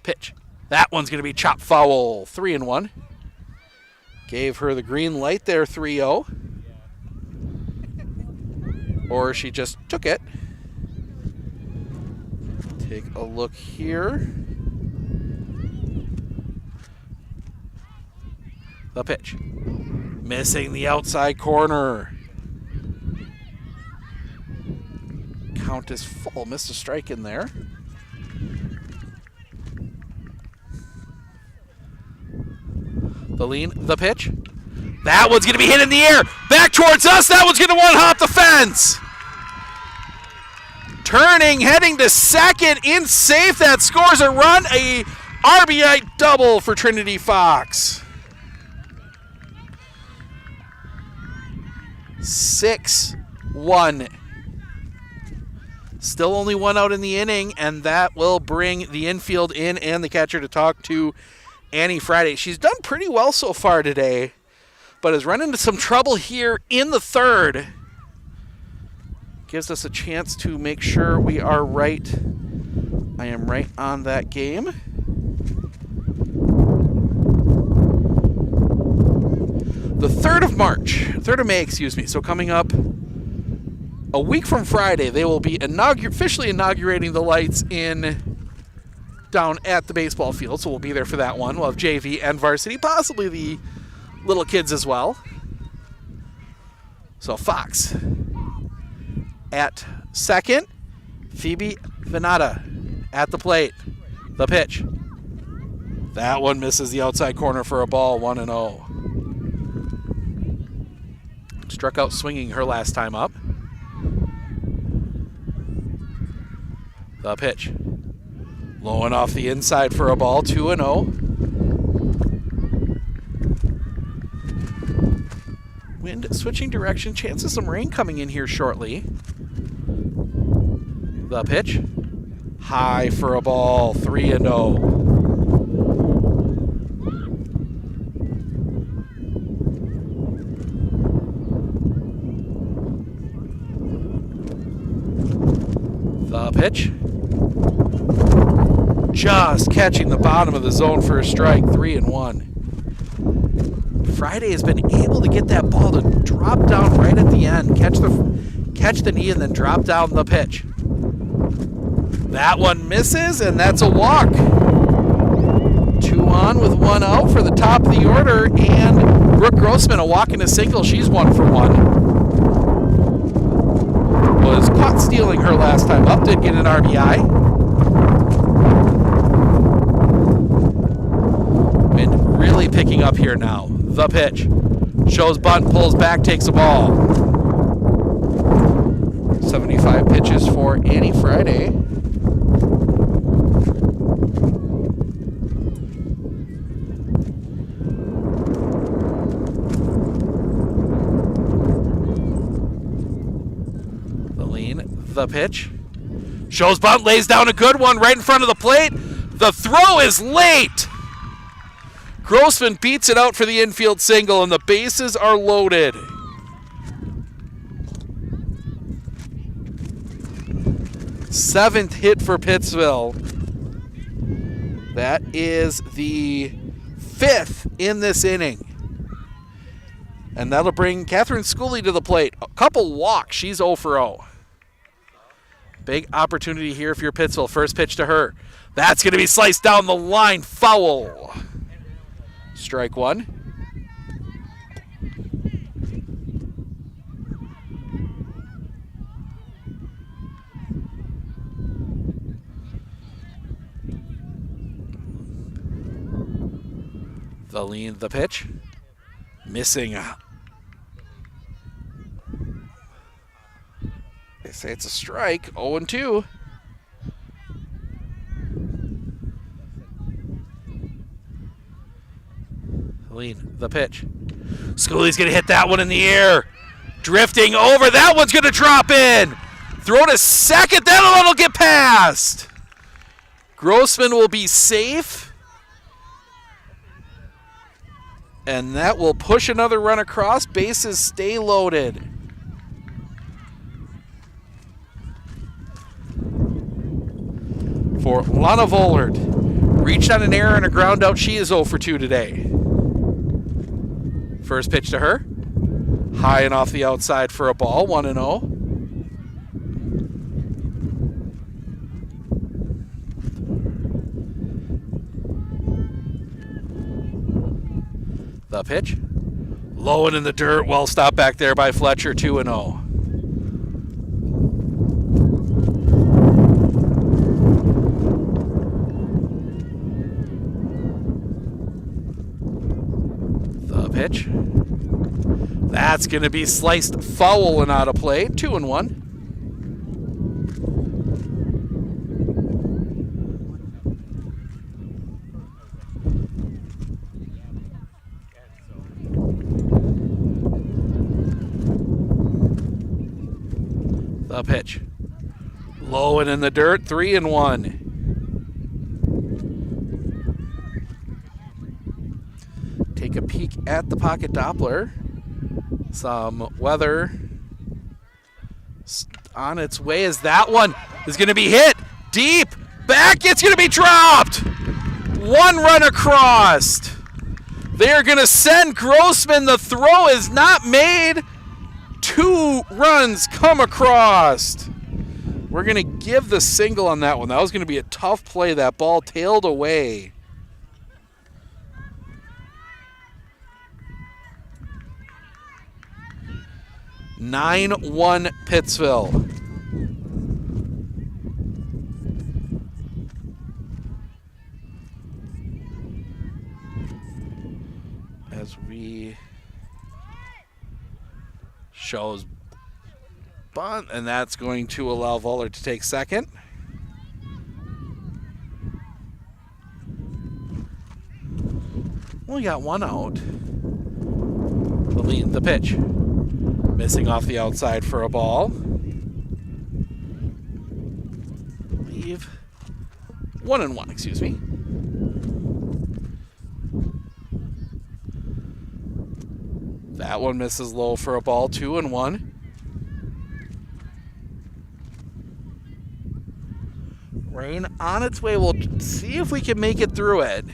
Speaker 2: Pitch. That one's going to be chopped foul, 3-1. Gave her the green light there, 3-0. Or she just took it. Take a look here. The pitch. Missing the outside corner. Count is full. Missed a strike in there. The lean, the pitch. That one's going to be hit in the air. Back towards us. That one's going to one-hop the fence. Turning, heading to second, in safe. That scores a run. A RBI double for Trinity Fox. 6-1. Still only 1 out in the inning, and that will bring the infield in and the catcher to talk to Annie Friday. She's done pretty well so far today, but has run into some trouble here in the third. Gives us a chance to make sure we are right. I am right on that game. The 3rd of May, so coming up a week from Friday, they will be officially inaugurating the lights down at the baseball field, so we'll be there for that one. We'll have JV and varsity, possibly the little kids as well. So Fox at second, Phoebe Venata at the plate. The pitch. That one misses the outside corner for a ball, 1-0. Struck out swinging her last time up. The pitch. Low and off the inside for a ball, 2-0. Wind switching direction. Chance of some rain coming in here shortly. The pitch. High for a ball, 3-0. The pitch. Just catching the bottom of the zone for a strike, 3-1. Friday has been able to get that ball to drop down right at the end, catch the knee and then drop down the pitch. That one misses, and that's a walk. 2 on with 1 out for the top of the order, and Brooke Grossman, a walk and a single. She's 1 for 1. Was caught stealing her last time up, did get an RBI. Wind really picking up here now. The pitch. Shows bunt, pulls back, takes a ball. 75 pitches for Annie Friday. The pitch. Shows bunt, lays down a good one right in front of the plate. The throw is late. Grossman beats it out for the infield single, and the bases are loaded. Seventh hit for Pittsville. That is the 5th in this inning. And that'll bring Catherine Schooley to the plate. A couple walks. She's 0 for 0. Big opportunity here if you're Pittsville. First pitch to her. That's going to be sliced down the line. Foul. Strike 1. The pitch. Missing. They say it's a strike. 0-2. The pitch. Schooley's going to hit that one in the air. Drifting over. That one's going to drop in. Throw to second. That one will get past. Grossman will be safe. And that will push another run across. Bases stay loaded. For Lana Vollard. Reached on an error and a ground out. She is 0 for 2 today. First pitch to her. High and off the outside for a ball. 1-0. The pitch. Low and in the dirt. Well stopped back there by Fletcher. 2-0. Pitch. That's going to be sliced foul and out of play. 2-1. The pitch. Low and in the dirt. 3-1. Take a peek at the pocket Doppler. Some weather on its way as that one is going to be hit deep. Back, it's going to be dropped. 1 run across. They are going to send Grossman. The throw is not made. 2 runs come across. We're going to give the single on that one. That was going to be a tough play. That ball tailed away. 9-1 Pittsville. As we shows bunt, and that's going to allow Vollard to take second. We got 1 out. The pitch. Missing off the outside for a ball. Leave 1-1, excuse me. That one misses low for a ball. 2-1. Rain on its way. We'll see if we can make it through it.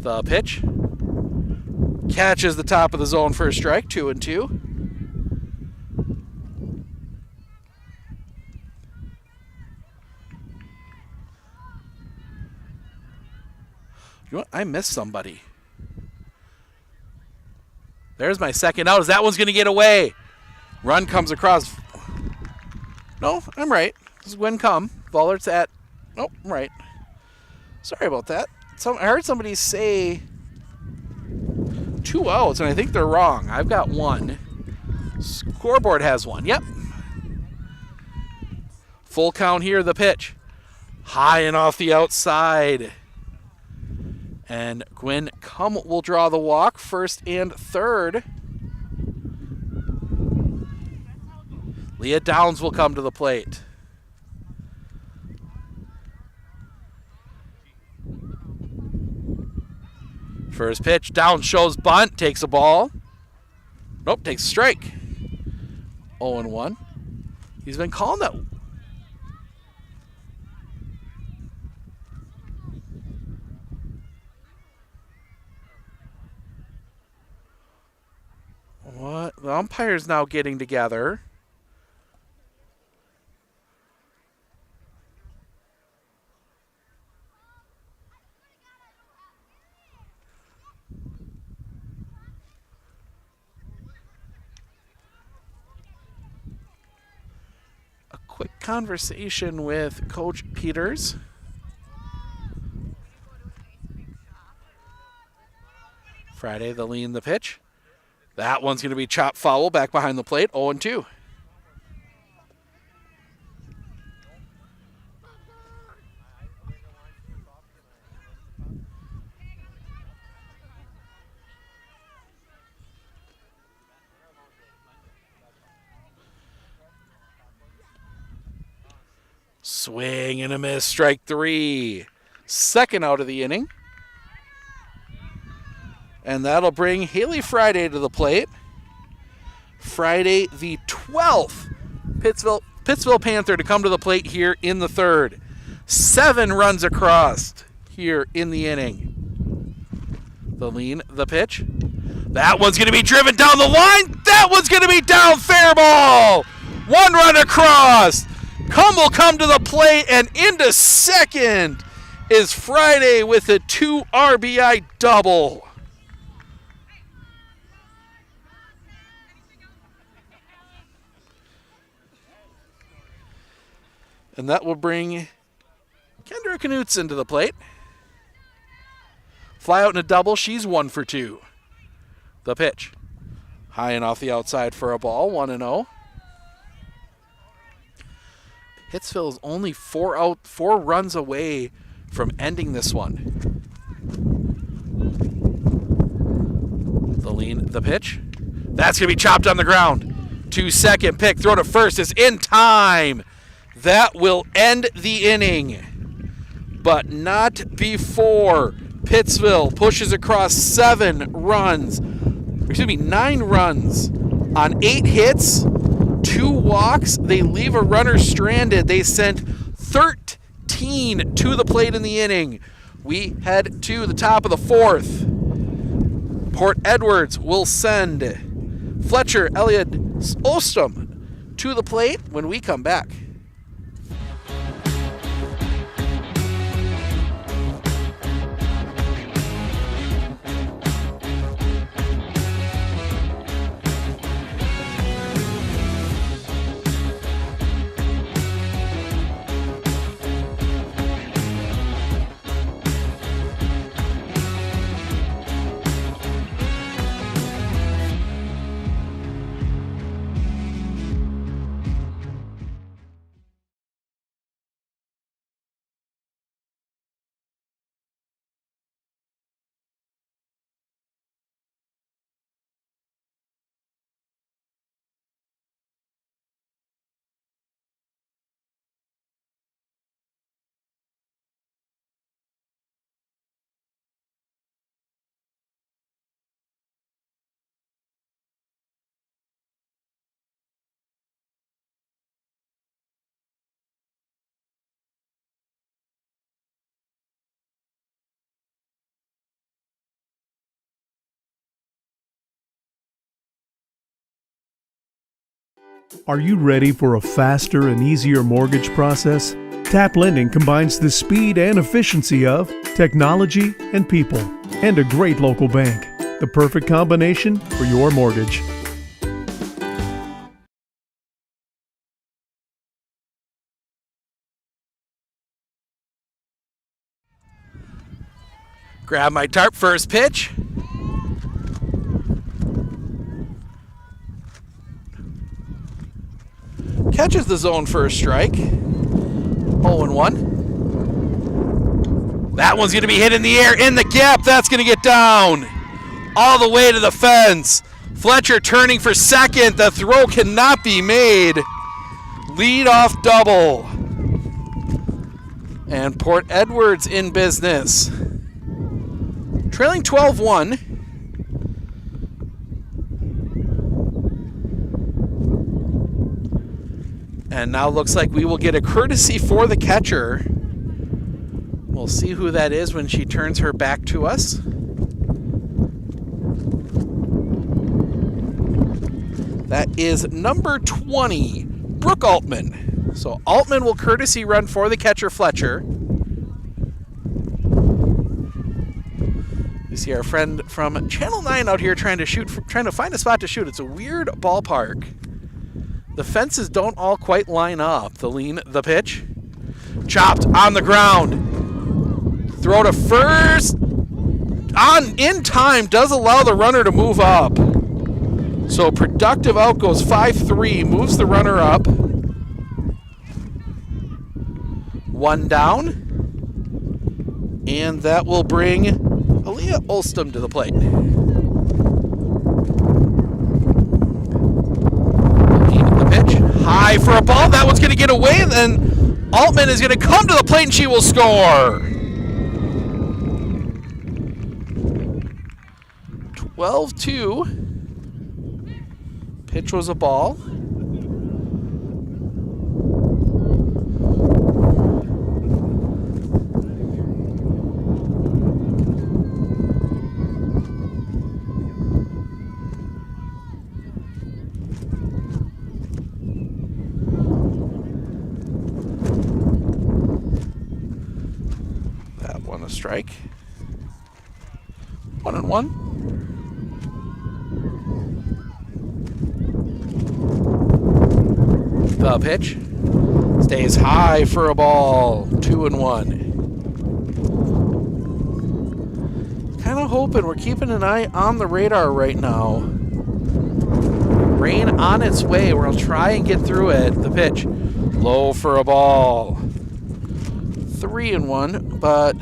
Speaker 2: The pitch. Catches the top of the zone for a strike. 2-2. You know what? I missed somebody. There's my second out. As that one's going to get away. Run comes across. No, I'm right. This is win come. Vollert's at. Nope, I'm right. Sorry about that. I heard somebody say 2 outs, and I think they're wrong. I've got 1. Scoreboard has 1. Yep. Full count here, the pitch. High and off the outside. And Gwyn Cum will draw the walk, first and third. Leah Downs will come to the plate. First pitch, Downs shows bunt, takes a ball. Nope, takes a strike. 0-1. He's been calling that. What? The umpire's now getting together. A quick conversation with Coach Peters. Friday, the lean, the pitch. That one's going to be chopped foul back behind the plate, 0-2. Swing and a miss, strike 3. Second out of the inning. And that'll bring Haley Friday to the plate. Friday the 12th Pittsville Panther to come to the plate here in the third. 7 runs across here in the inning. The lean, the pitch. That one's going to be driven down the line. That one's going to be down, fair ball. 1 run across. Cum will come to the plate, and into second is Friday with a 2 RBI double. And that will bring Kendra Knutson to the plate. Fly out in a double. She's 1 for 2. The pitch. High and off the outside for a ball. 1-0. Pittsville is only 4 runs away from ending this one. The lean, the pitch. That's going to be chopped on the ground. 2-second pick. Throw to first is in time. That will end the inning, but not before Pittsville pushes across 9 runs on 8 hits, 2 walks. They leave a runner stranded. They sent 13 to the plate in the inning. We head to the top of the 4th. Port Edwards will send Fletcher Elliott Ostom to the plate when we come back.
Speaker 4: Are you ready for a faster and easier mortgage process? TAP Lending combines the speed and efficiency of technology, and people, and a great local bank. The perfect combination for your mortgage.
Speaker 2: Grab my tarp, first pitch. Catches the zone first strike. 0-1. That one's going to be hit in the air, in the gap. That's going to get down all the way to the fence. Fletcher turning for second. The throw cannot be made. Lead-off double. And Port Edwards in business. Trailing 12-1. And now looks like we will get a courtesy for the catcher. We'll see who that is when she turns her back to us. That is number 20, Brooke Altman. So Altman will courtesy run for the catcher, Fletcher. You see our friend from Channel 9 out here trying to find a spot to shoot. It's a weird ballpark. The fences don't all quite line up. The pitch. Chopped on the ground. Throw to first. In time does allow the runner to move up. So productive out goes 5-3. Moves the runner up. One down. And that will bring Aaliyah Olstom to the plate. The pitch. High for a ball. That one's going to get away. And then Altman is going to come to the plate and she will score. 12-2. Pitch was a ball. That one a strike. 1-1. The pitch stays high for a ball. 2-1. Kind of hoping, we're keeping an eye on the radar right now. Rain on its way. We'll try and get through it. The pitch low for a ball. 3-1, but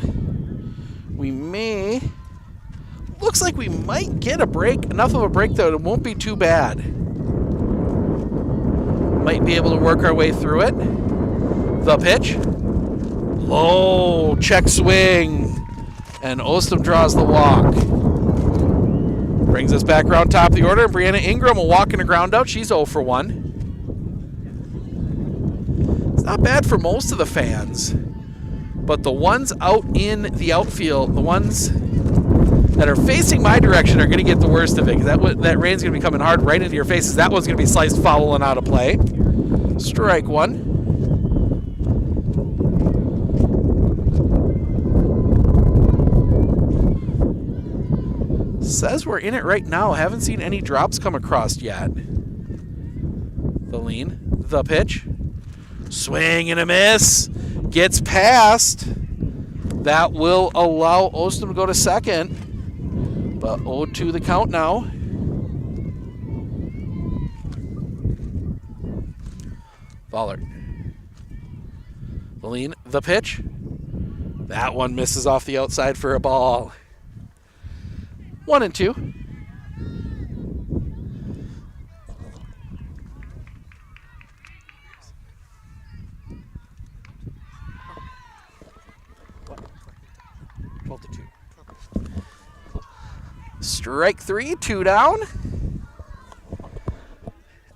Speaker 2: we looks like we might get a break. Enough of a break that it won't be too bad. Might be able to work our way through it. The pitch. Low. Check swing. And Olstom draws the walk. Brings us back around top of the order. Brianna Ingram will walk in a ground out. She's 0 for 1. It's not bad for most of the fans. But the ones out in the outfield, the ones that are facing my direction are going to get the worst of it, because that rain's going to be coming hard right into your faces. That one's going to be sliced foul and out of play. Strike one. Says we're in it right now. Haven't seen any drops come across yet. The lean. The pitch. Swing and a miss. Gets past. That will allow Olstom to go to second. But 0-2 the count now. Vollert. The lean. The pitch. That one misses off the outside for a ball. 1-2. Strike three, 2 down.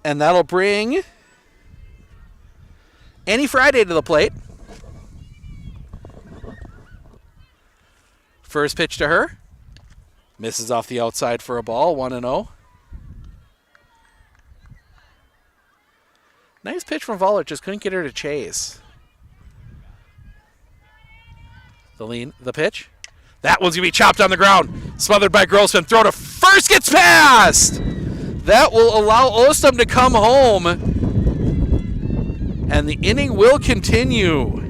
Speaker 2: And that'll bring Annie Friday to the plate. First pitch to her. Misses off the outside for a ball, 1-0. Nice pitch from Vollert, just couldn't get her to chase. The lean, the pitch. That one's going to be chopped on the ground. Smothered by Grossman. Throw to first, gets past! That will allow Ostum to come home. And the inning will continue.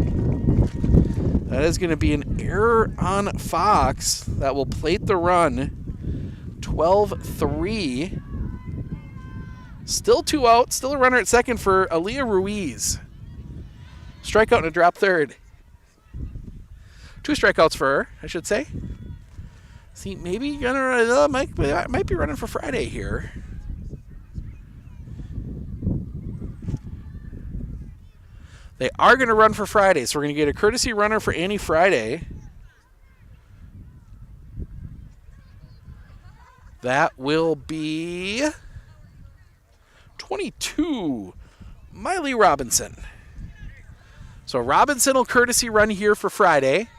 Speaker 2: That is going to be an error on Fox that will plate the run. 12-3. Still 2 out. Still a runner at second for Aaliyah Ruiz. Strikeout and a drop third. 2 strikeouts for her, I should say. See, maybe gonna might be running for Friday here. They are going to run for Friday, so we're going to get a courtesy runner for Annie Friday. That will be 22, Miley Robinson. So Robinson will courtesy run here for Friday.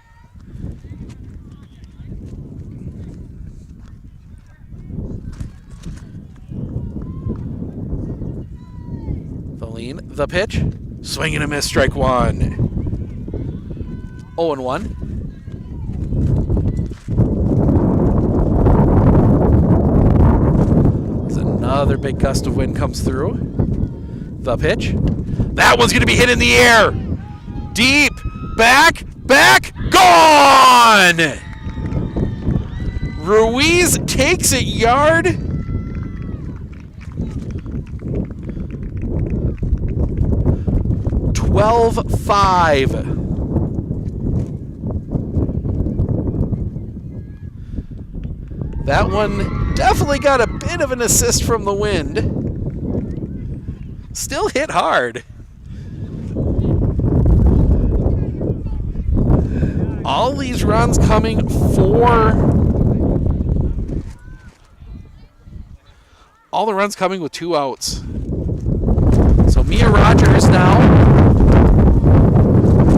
Speaker 2: The lean, the pitch. Swing and a miss, strike one. 0-1. As another big gust of wind comes through. The pitch. That one's going to be hit in the air. Deep. Back. Gone! Ruiz takes it yard. $12-5. That one definitely got a bit of an assist from the wind. Still hit hard. All these runs coming all the runs coming with 2 outs. So Mia Rogers now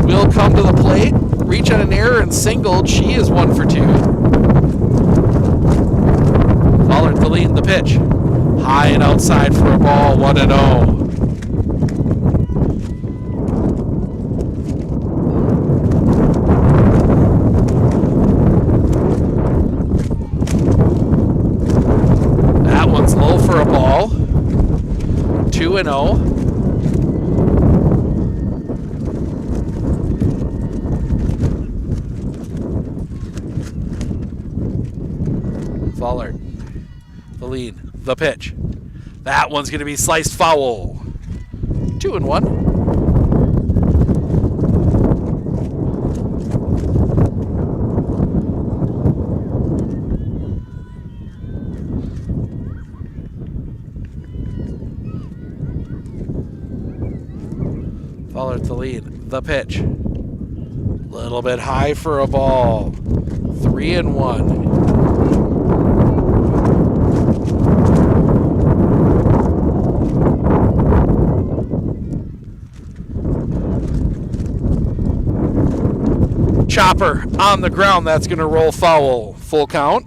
Speaker 2: will come to the plate, reach on an error and singled. She is 1 for 2. Pollard, the lead, the pitch. High and outside for a ball, 1-0. That one's low for a ball, 2-0. Pollard, the lead, the pitch. That one's going to be sliced foul. 2-1. Pollard, the lead, the pitch. Little bit high for a ball. 3-1. Chopper on the ground. That's going to roll foul. Full count.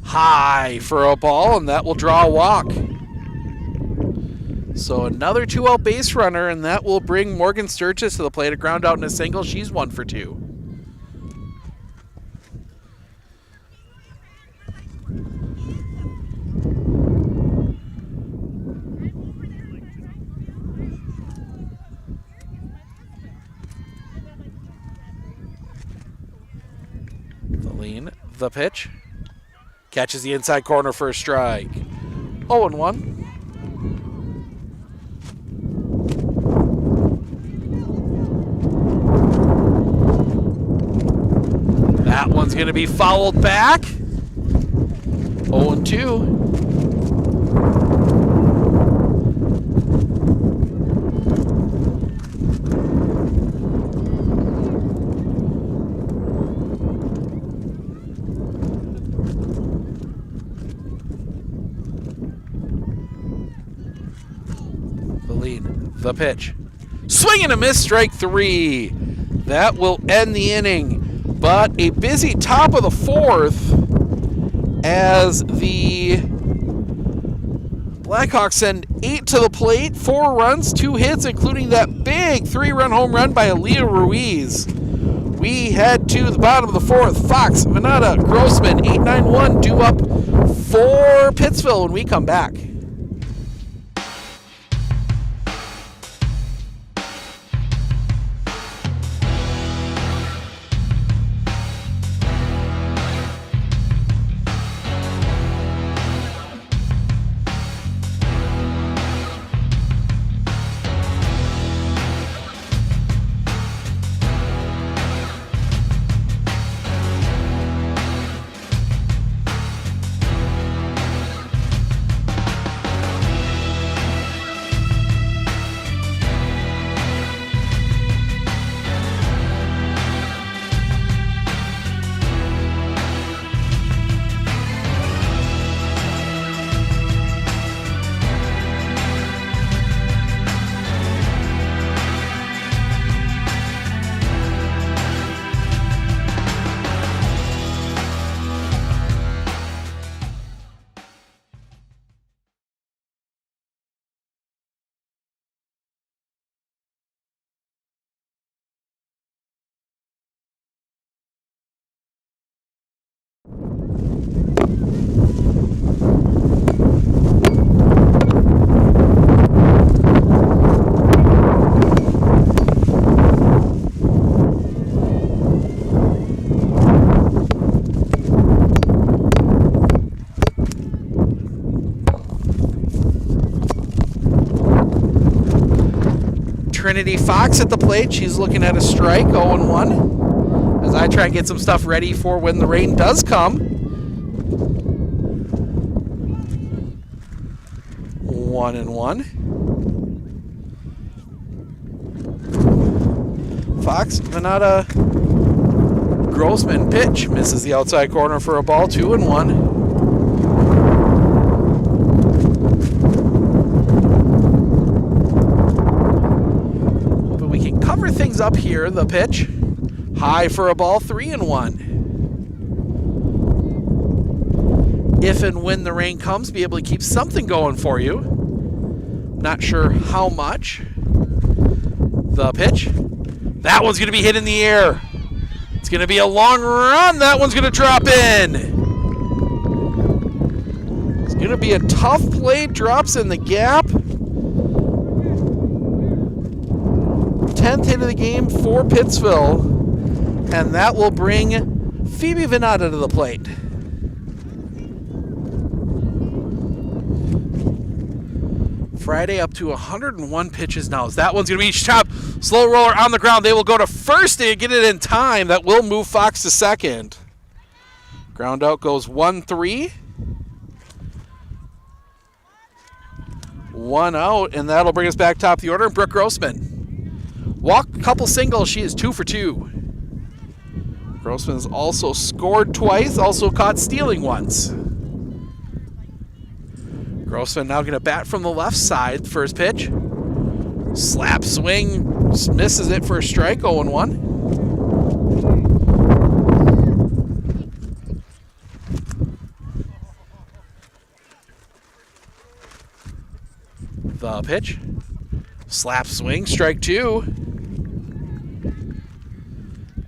Speaker 2: High for a ball, and that will draw a walk. So another 2-out base runner, and that will bring Morgan Sturgis to the plate. A ground out and a single. She's 1 for 2. The lean, the pitch. Catches the inside corner for a strike. 0-1. That one's going to be fouled back. 0-2. The lead, the pitch. Swing and a miss, strike 3. That will end the inning. But a busy top of the fourth as the Blackhawks send 8 to the plate, 4 runs, 2 hits, including that big 3-run home run by Aaliyah Ruiz. We head to the bottom of the fourth. Fox, Venata, Grossman, 8-9-1 due up for Pittsville when we come back. Trinity Fox at the plate. She's looking at a strike, 0-1. As I try and get some stuff ready for when the rain does come. 1-1. Fox, Venata, Grossman pitch. Misses the outside corner for a ball, 2-1. Things up here, the pitch. High for a ball, 3-1. If and when the rain comes, be able to keep something going for you. Not sure how much. The pitch. That one's going to be hit in the air. It's going to be a long run. That one's going to drop in. It's going to be a tough play. Drops in the gap. 10th hit of the game for Pittsville, and that will bring Phoebe Venata to the plate. Friday up to 101 pitches now. That one's going to be chopped. Slow roller on the ground. They will go to first and get it in time. That will move Fox to second. Ground out goes 1-3. 1 out, and that'll bring us back top of the order. Brooke Grossman. Walk, couple singles. She is 2 for 2. Grossman has also scored twice, also caught stealing once. Grossman now going to bat from the left side. First pitch. Slap swing. Misses it for a strike, 0-1. The pitch. Slap swing, strike 2.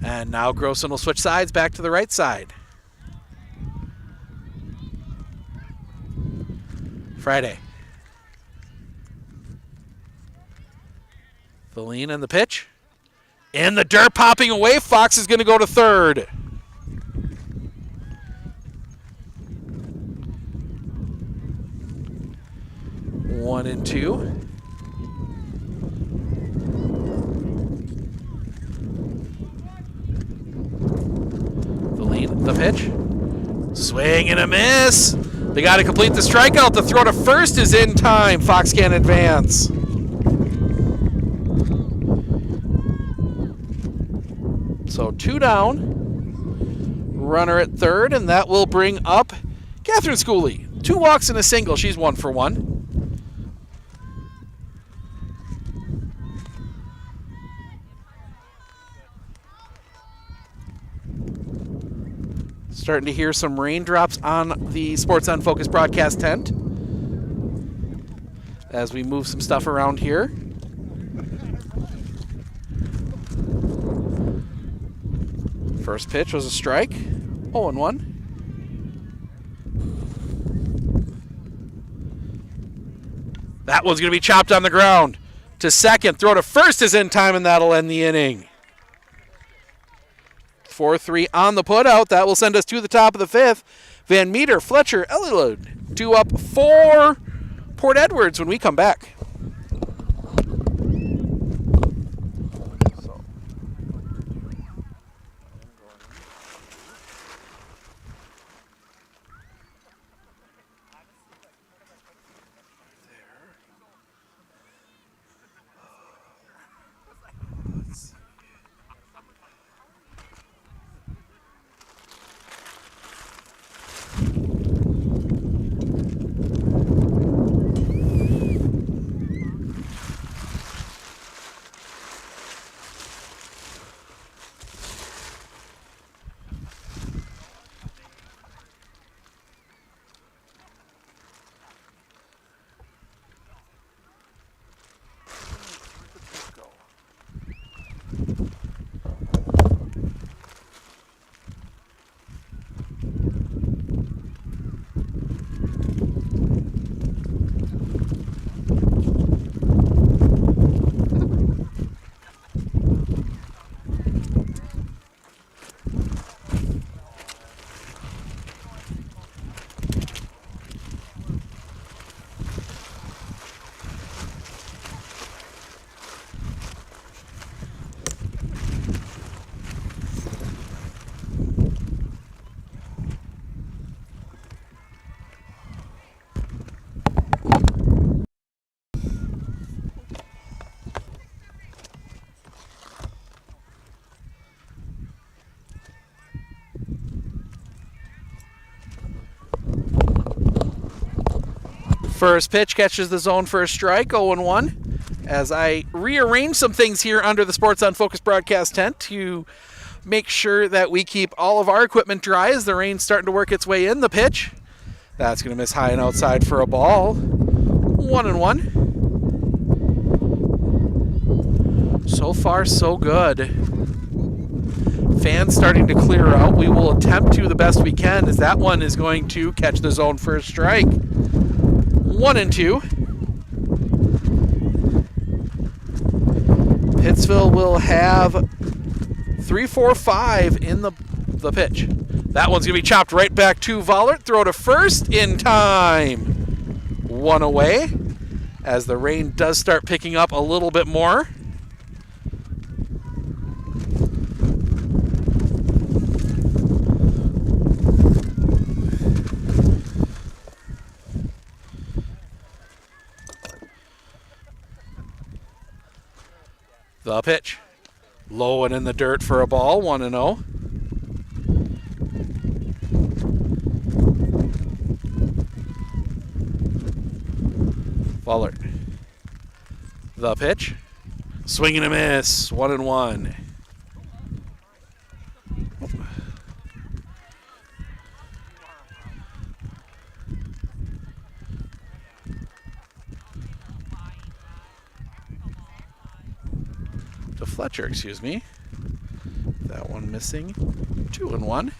Speaker 2: And now Grossman will switch sides back to the right side. Friday. The lean and the pitch. In the dirt, popping away. Fox is going to go to third. One and 2. The pitch. Swing and a miss. They got to complete the strikeout. The throw to first is in time. Fox can't advance. So 2 down. Runner at third, and that will bring up Catherine Schooley. 2 walks and a single. She's 1 for 1. Starting to hear some raindrops on the Sports on Focus broadcast tent as we move some stuff around here. First pitch was a strike. 0-1. That one's going to be chopped on the ground. To second, throw to first is in time, and that'll end the inning. 4-3 on the putout. That will send us to the top of the fifth. Van Meter, Fletcher, Elliott due up for Port Edwards when we come back. First pitch catches the zone for a strike, 0-1. As I rearrange some things here under the Sports on Focus broadcast tent to make sure that we keep all of our equipment dry as the rain's starting to work its way in. The pitch, that's going to miss high and outside for a ball. 1-1. So far, so good. Fans starting to clear out. We will attempt to the best we can as that one is going to catch the zone for a strike. 1-2. Pittsville will have 3-4-5 in the pitch. That one's going to be chopped right back to Vollert. Throw to first in time. One away as the rain does start picking up a little bit more. The pitch. Low and in the dirt for a ball, 1-0. Vollert. The pitch. Swing and a miss, 1-1. To Fletcher, excuse me. That one missing. 2-1.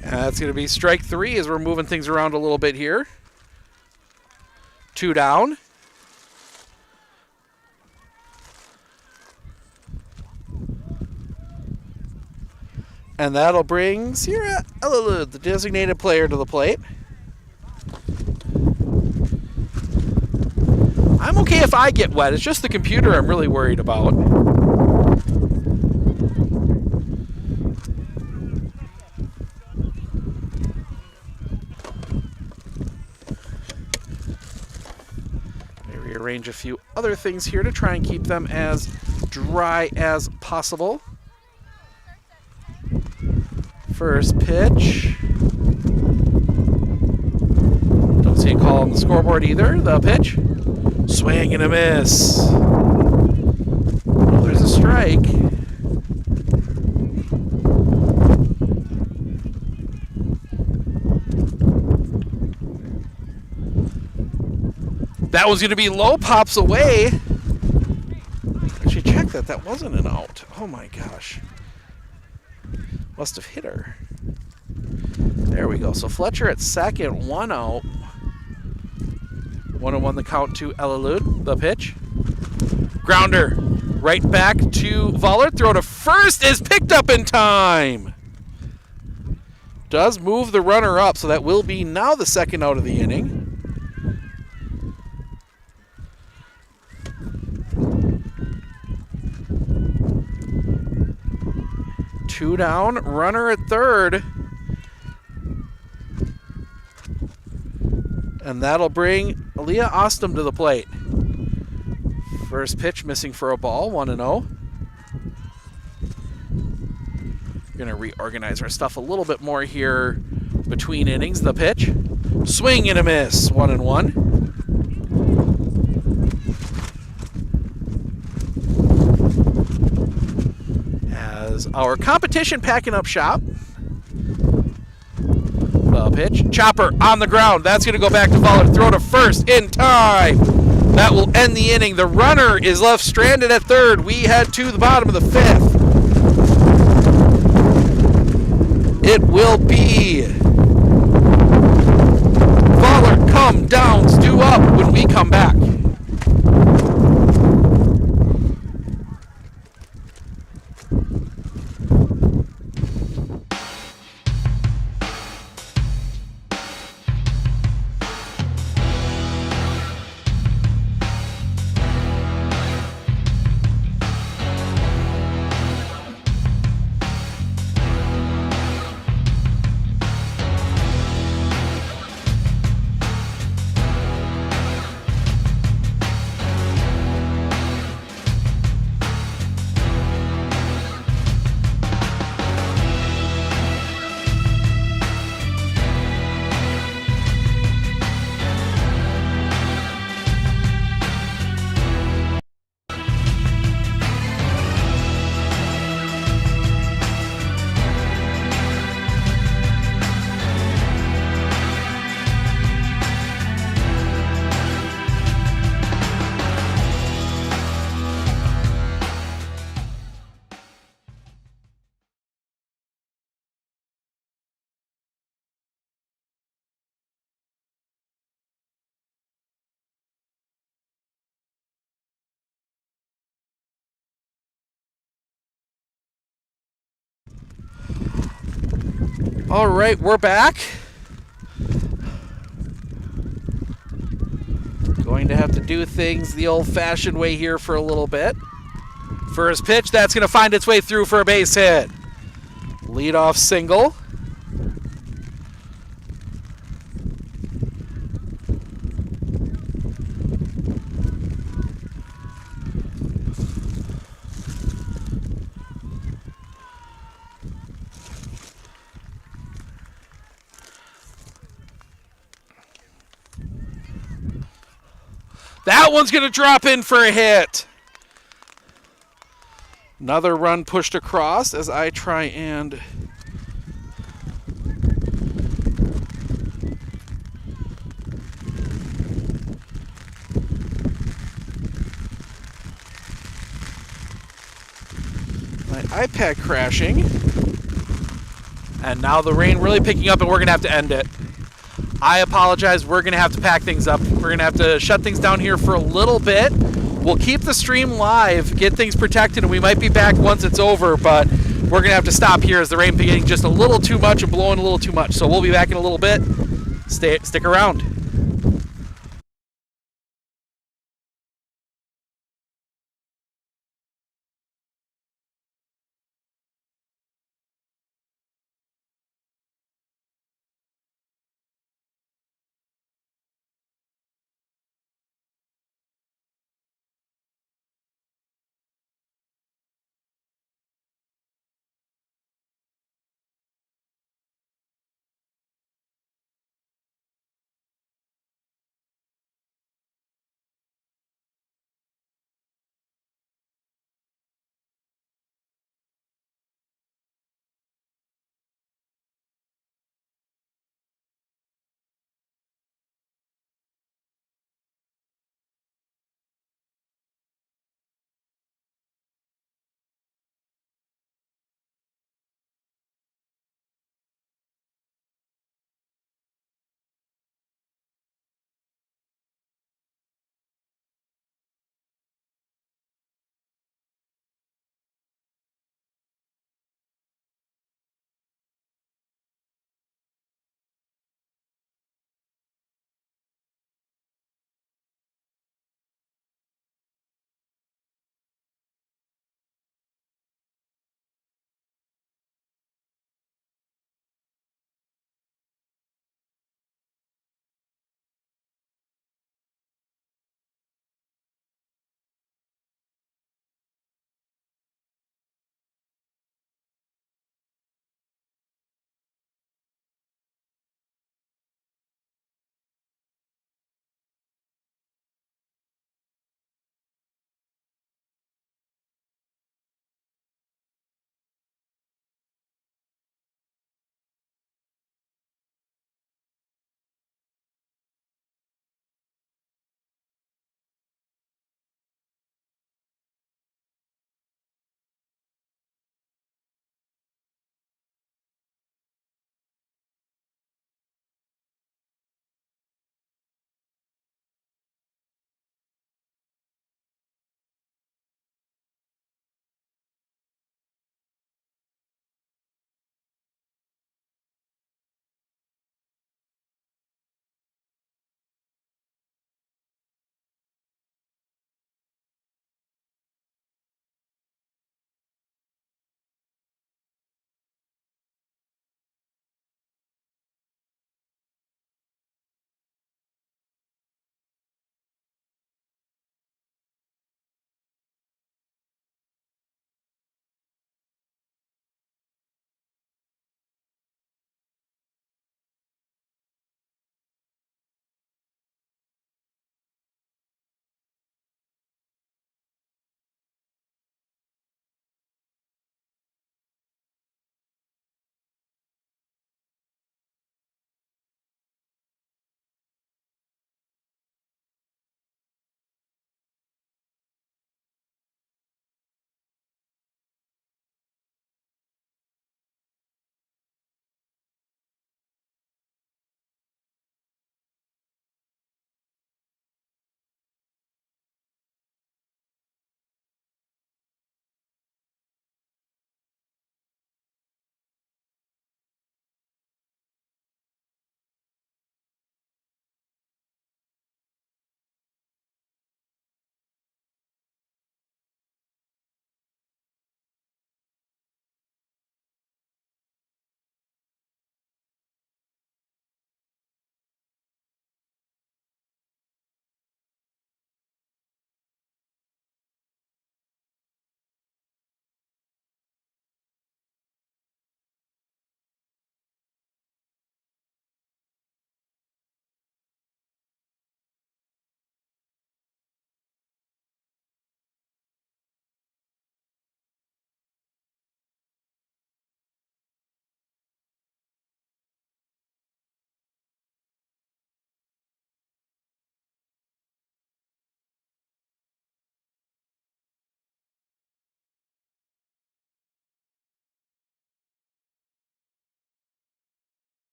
Speaker 2: That's going to be strike 3 as we're moving things around a little bit here. 2 down. And that'll bring Sierra Elliott, the designated player, to the plate. I'm okay if I get wet. It's just the computer I'm really worried about. Rearrange a few other things here to try and keep them as dry as possible. First pitch. Don't see a call ball on the scoreboard either. The pitch. Swing and a miss. Well, there's a strike. That was going to be low, pops away. Actually, check that. That wasn't an out. Oh my gosh. Must have hit her. There we go. So Fletcher at second, 1 out. 1-1 the count to Elalud. The pitch. Grounder. Right back to Vollert. Throw to first is picked up in time. Does move the runner up, so that will be now the second out of the inning. Two down, runner at third. And that'll bring Aaliyah Ostom to the plate. First pitch missing for a ball, 1-0. We're going to reorganize our stuff a little bit more here between innings. The pitch. Swing and a miss, 1-1. As our competition packing up shop. The pitch. Chopper on the ground. That's going to go back to Vollert. Throw to first in time. That will end the inning. The runner is left stranded at third. We head to the bottom of the fifth. It will be Vollert come down, stew up when we come back. All right, we're back. Going to have to do things the old-fashioned way here for a little bit. First pitch, that's going to find its way through for a base hit. Leadoff single. That one's going to drop in for a hit. Another run pushed across as I try and my iPad crashing. And now the rain really picking up and we're going to have to end it. I apologize. We're going to have to pack things up. We're going to have to shut things down here for a little bit. We'll keep the stream live, get things protected, and we might be back once it's over, but we're going to have to stop here as the rain is getting just a little too much and blowing a little too much. So we'll be back in a little bit. Stick around.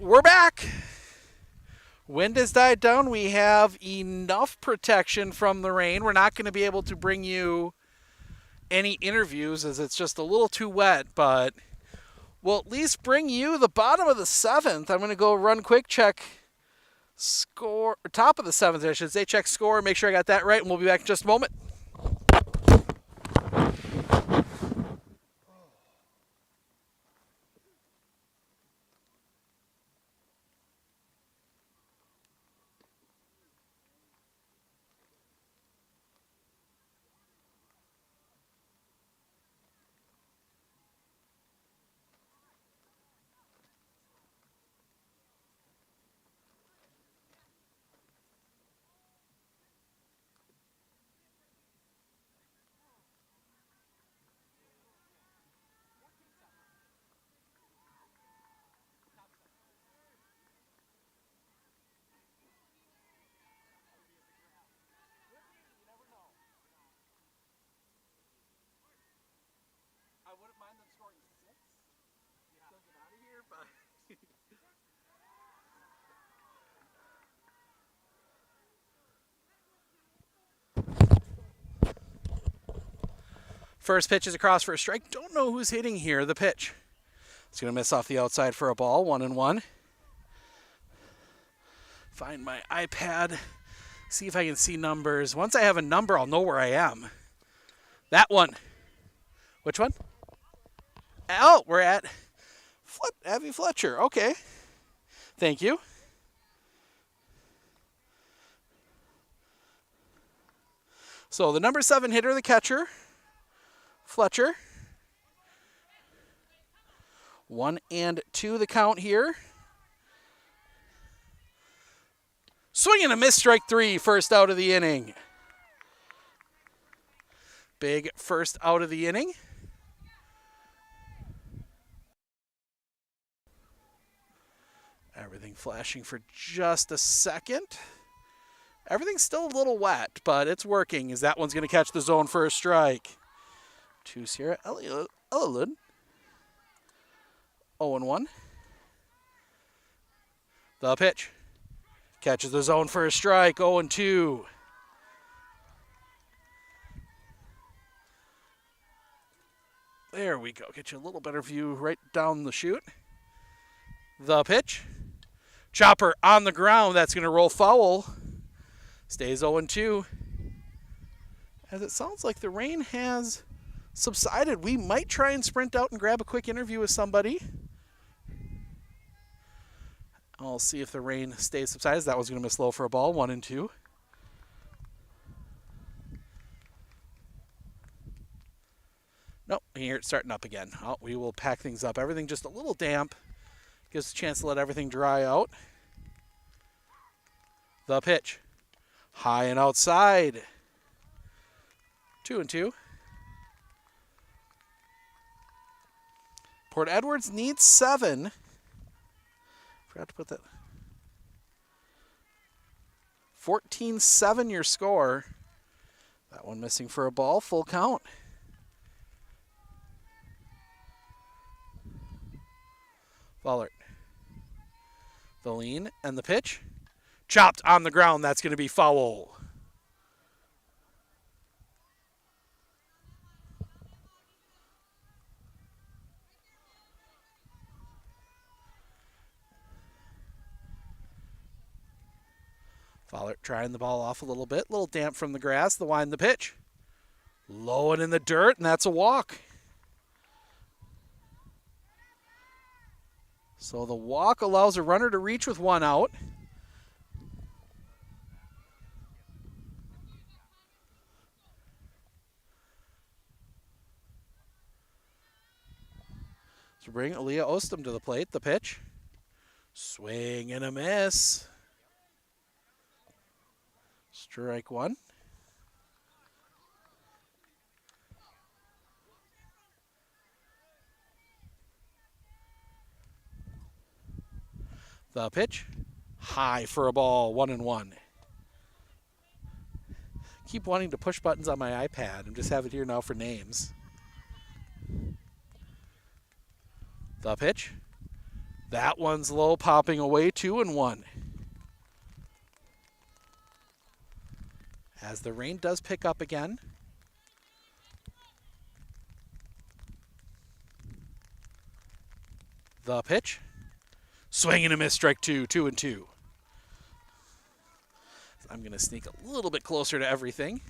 Speaker 2: We're back. Wind has died down. We have enough protection from the rain. We're not going to be able to bring you any interviews as it's just a little too wet, but we'll at least bring you the bottom of the 7th. I'm going to go run quick check score, or top of the 7th, I should say, check score, make sure I got that right, and we'll be back in just a moment. I wouldn't mind them scoring 6. Still get out of here, but first pitch is across for a strike. Don't know who's hitting here. The pitch. It's going to miss off the outside for a ball. 1-1. Find my iPad. See if I can see numbers. Once I have a number, I'll know where I am. That one. Which one? Oh, we're at Abby Fletcher. Okay. Thank you. So the number 7 hitter, the catcher, Fletcher. 1-2 the count here. Swing and a miss, strike 3, first out of the inning. Big first out of the inning. Everything flashing for just a second. Everything's still a little wet, but it's working as that one's going to catch the zone for a strike. 2 Sierra Elliott. 0-1. The pitch. Catches the zone for a strike. 0-2. There we go. Get you a little better view right down the chute. The pitch. Chopper on the ground. That's going to roll foul. Stays 0-2. As it sounds like the rain has subsided, we might try and sprint out and grab a quick interview with somebody. I'll see if the rain stays subsided. That was going to miss low for a ball. 1-2. Nope, here it's starting up again. Oh, we will pack things up. Everything just a little damp. Gives us a chance to let everything dry out. The pitch. High and outside. 2-2. Port Edwards needs 7. Forgot to put that. 14-7 your score. That one missing for a ball. Full count. Vollert. The lean and the pitch. Chopped on the ground. That's going to be foul. Vollert trying the ball off a little bit. A little damp from the grass. The wind, the pitch. Low and in the dirt, and that's a walk. So the walk allows a runner to reach with 1 out. So bring Aaliyah Ostem to the plate. The pitch. Swing and a miss. Strike 1. The pitch. High for a ball. 1-1. Keep wanting to push buttons on my iPad and just have it here now for names. The pitch. That one's low, popping away, 2-1. As the rain does pick up again. The pitch. Swing and a miss, strike 2, 2-2. I'm going to sneak a little bit closer to everything.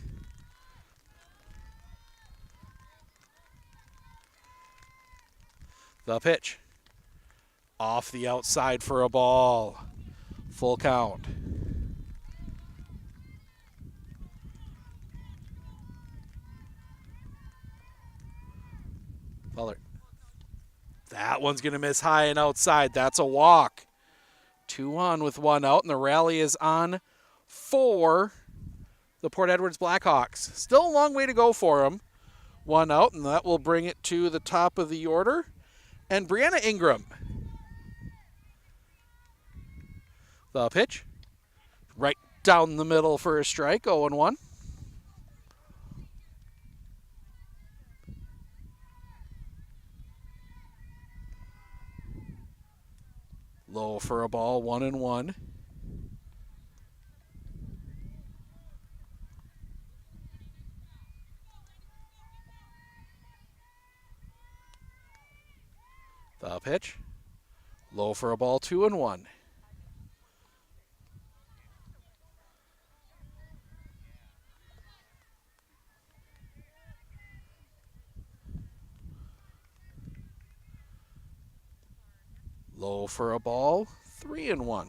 Speaker 2: The pitch. Off the outside for a ball. Full count. Fuller. That one's going to miss high and outside. That's a walk. 2-on with 1 out, and the rally is on for the Port Edwards Blackhawks. Still a long way to go for them. 1 out, and that will bring it to the top of the order. And Brianna Ingram. The pitch. Right down the middle for a strike, 0-1. Low for a ball, 1-1. The pitch. Low for a ball, 2-1. Low for a ball, 3-1.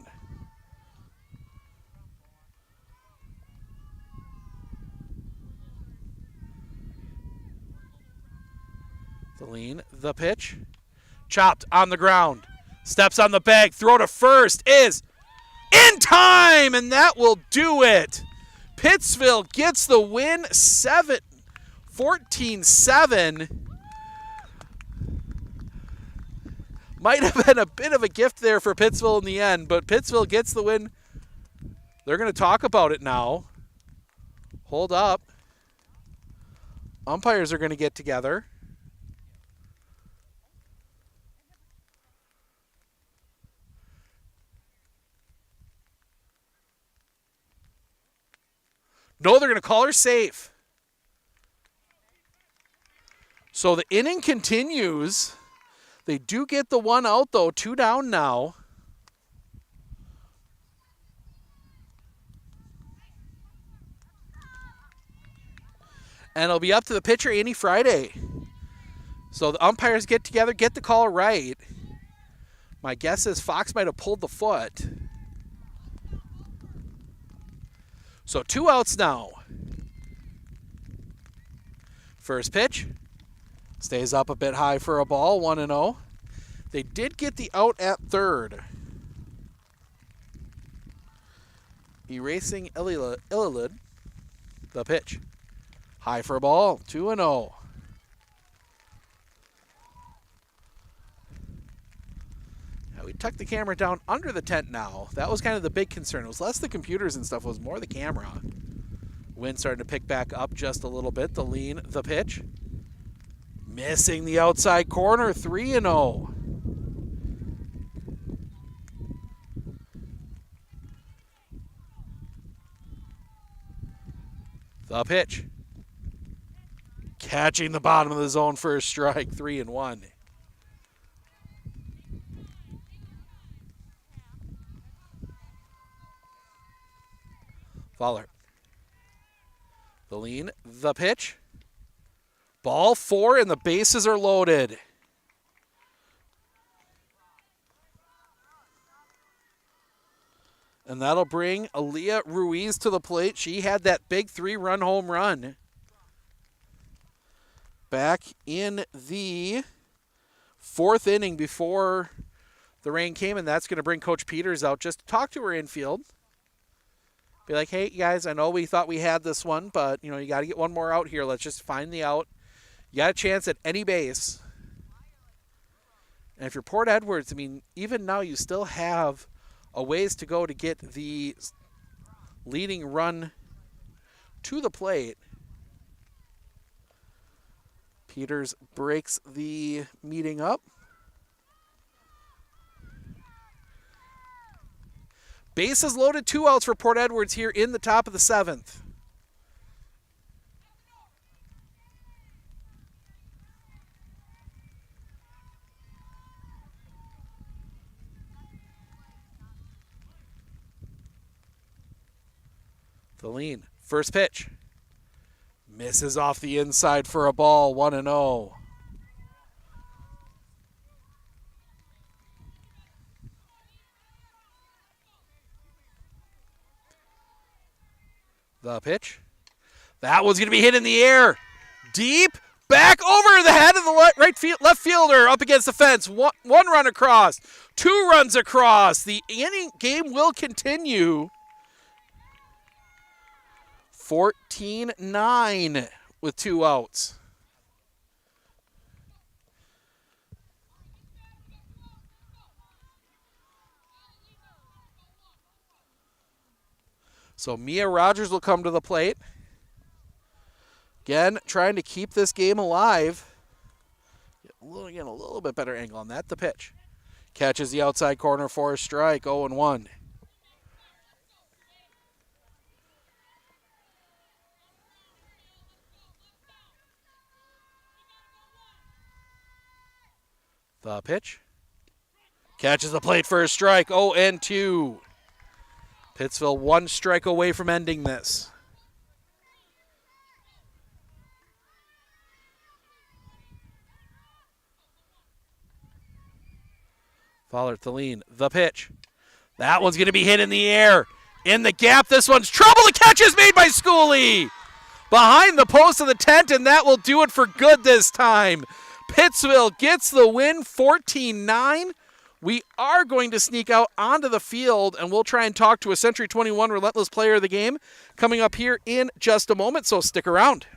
Speaker 2: The lean, the pitch. Chopped on the ground. Steps on the bag. Throw to first is in time, and that will do it. Pittsville gets the win, 14-7. Might have been a bit of a gift there for Pittsville in the end, but Pittsville gets the win. They're going to talk about it now. Hold up. Umpires are going to get together. No, they're going to call her safe. So the inning continues. They do get the 1 out, though. 2 down now. And it'll be up to the pitcher, Annie Friday. So the umpires get together, get the call right. My guess is Fox might have pulled the foot. So 2 outs now. First pitch. Stays up a bit high for a ball, 1-0. They did get the out at third. Erasing Illilid. The pitch. High for a ball, 2-0. Now we tuck the camera down under the tent now. That was kind of the big concern. It was less the computers and stuff, it was more the camera. Wind starting to pick back up just a little bit. The lean, the pitch. Missing the outside corner, 3-0. The pitch. Catching the bottom of the zone for a strike, 3-1. Fowler. The lean, the pitch. Ball 4 and the bases are loaded. And that'll bring Aaliyah Ruiz to the plate. She had that big 3-run home run back in the 4th inning before the rain came, and that's going to bring Coach Peters out just to talk to her infield. Be like, hey, guys, I know we thought we had this one, but, you know, you got to get one more out here. Let's just find the out. You got a chance at any base. And if you're Port Edwards, I mean, even now you still have a ways to go to get the leading run to the plate. Peters breaks the meeting up. Bases loaded, 2 outs for Port Edwards here in the top of the 7th. Theline, first pitch. Misses off the inside for a ball, 1-0. The pitch. That one's going to be hit in the air. Deep, back over the head of the left fielder up against the fence. One run across, 2 runs across. The inning game will continue. 14-9 with 2 outs. So Mia Rogers will come to the plate. Again, trying to keep this game alive. Again, a little bit better angle on that. The pitch. Catches the outside corner for a strike, 0-1. The pitch. Catches the plate for a strike, 0-2. Pittsville 1 strike away from ending this. Fowler, Theline, the pitch. That one's going to be hit in the air. In the gap, this one's trouble. The catch is made by Schooley. Behind the post of the tent, and that will do it for good this time. Pittsville gets the win, 14-9. We are going to sneak out onto the field, and we'll try and talk to a Century 21 Relentless Player of the Game coming up here in just a moment, so stick around.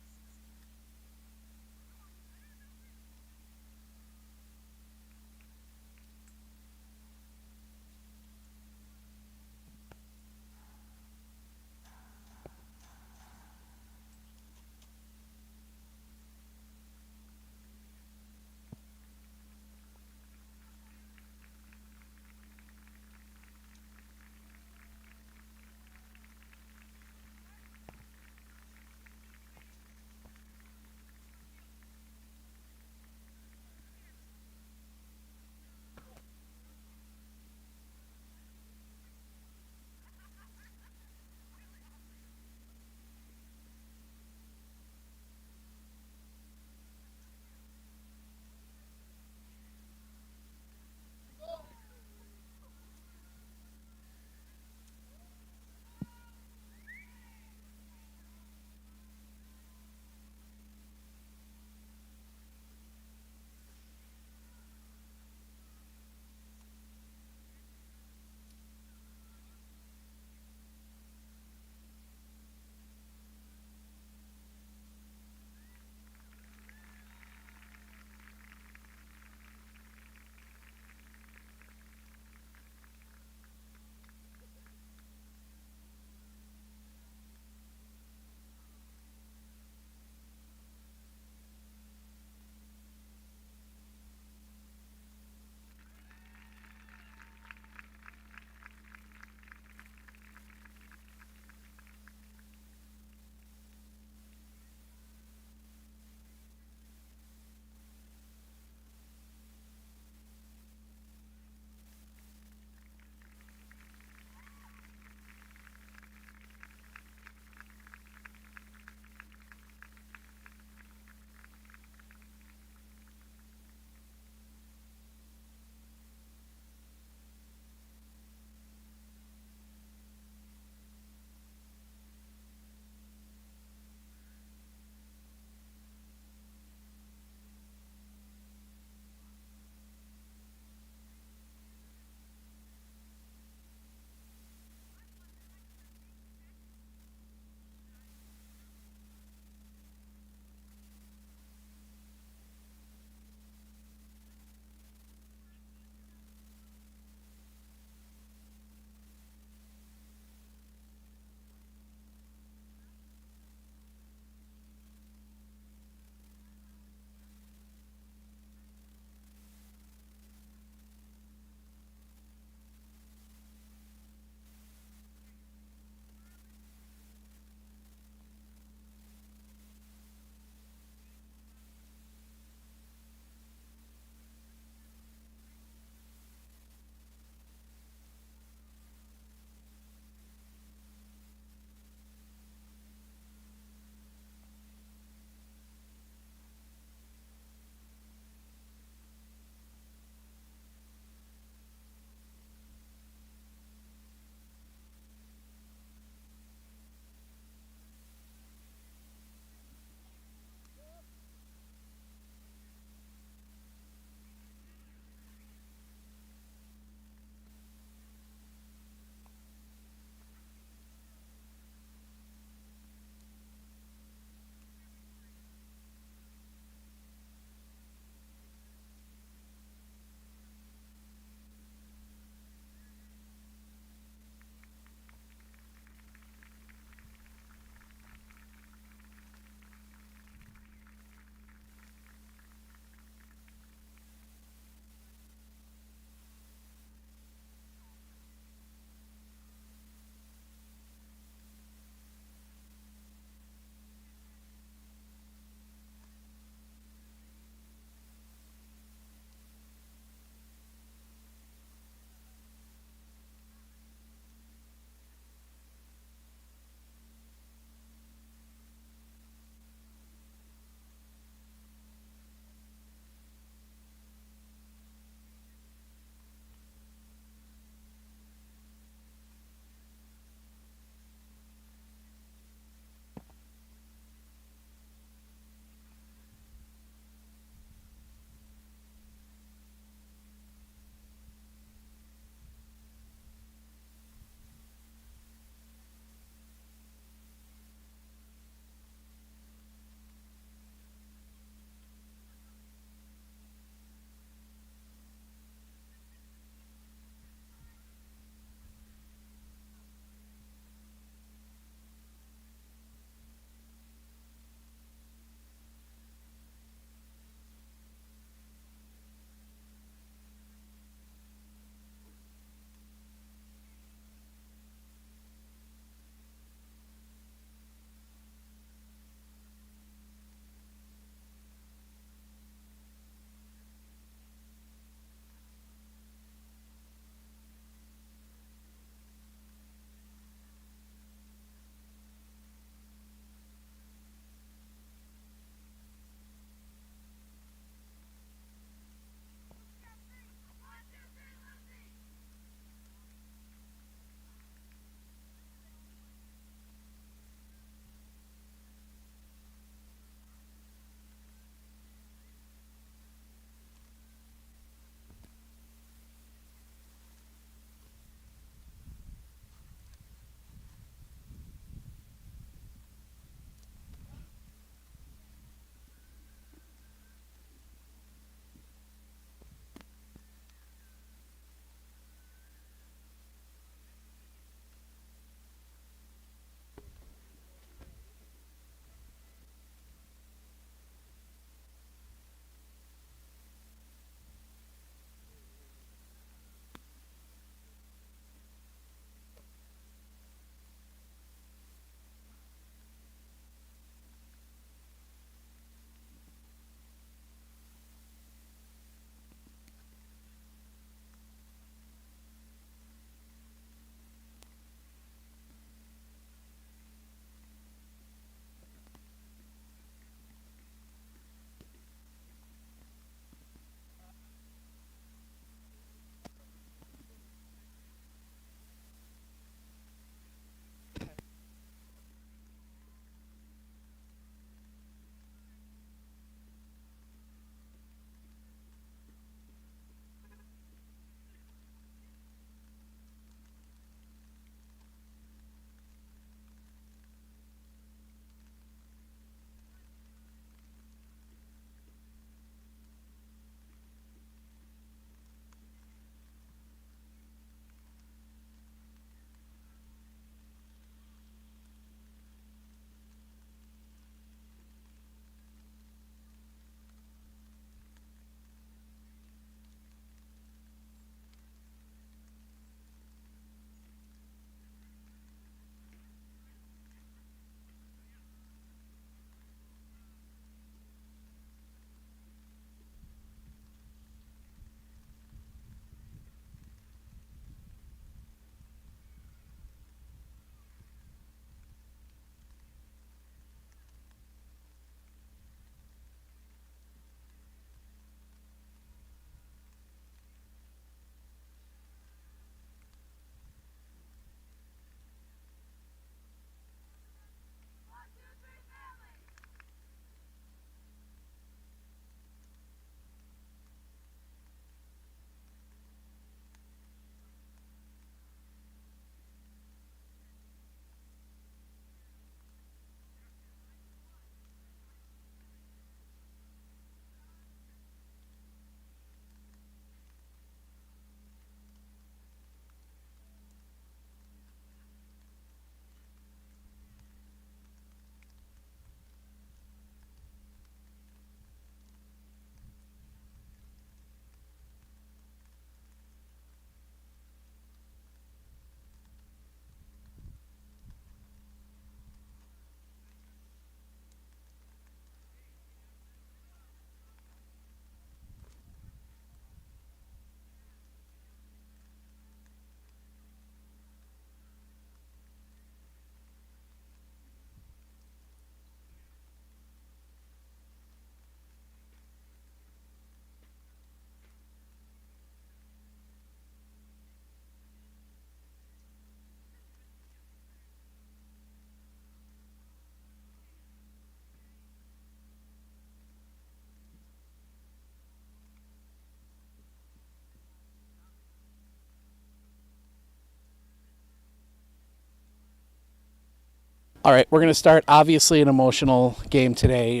Speaker 2: All right, we're going to start obviously an emotional game today.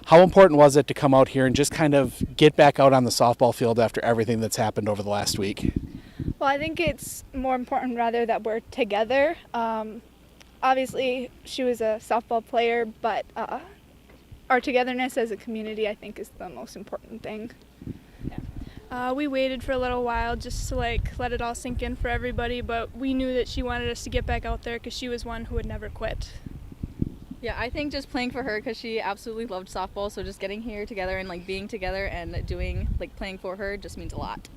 Speaker 2: How important was it to come out here and just kind of get back out on the softball field after everything that's happened over the last week?
Speaker 6: Well, I think it's more important rather that we're together. Obviously, she was a softball player, but our togetherness as a community, I think, is the most important thing.
Speaker 7: We waited for a little while just to let it all sink in for everybody, but we knew that she wanted us to get back out there because she was one who would never quit.
Speaker 8: Yeah, I think just playing for her because she absolutely loved softball, so just getting here together and being together and doing playing for her just means a lot.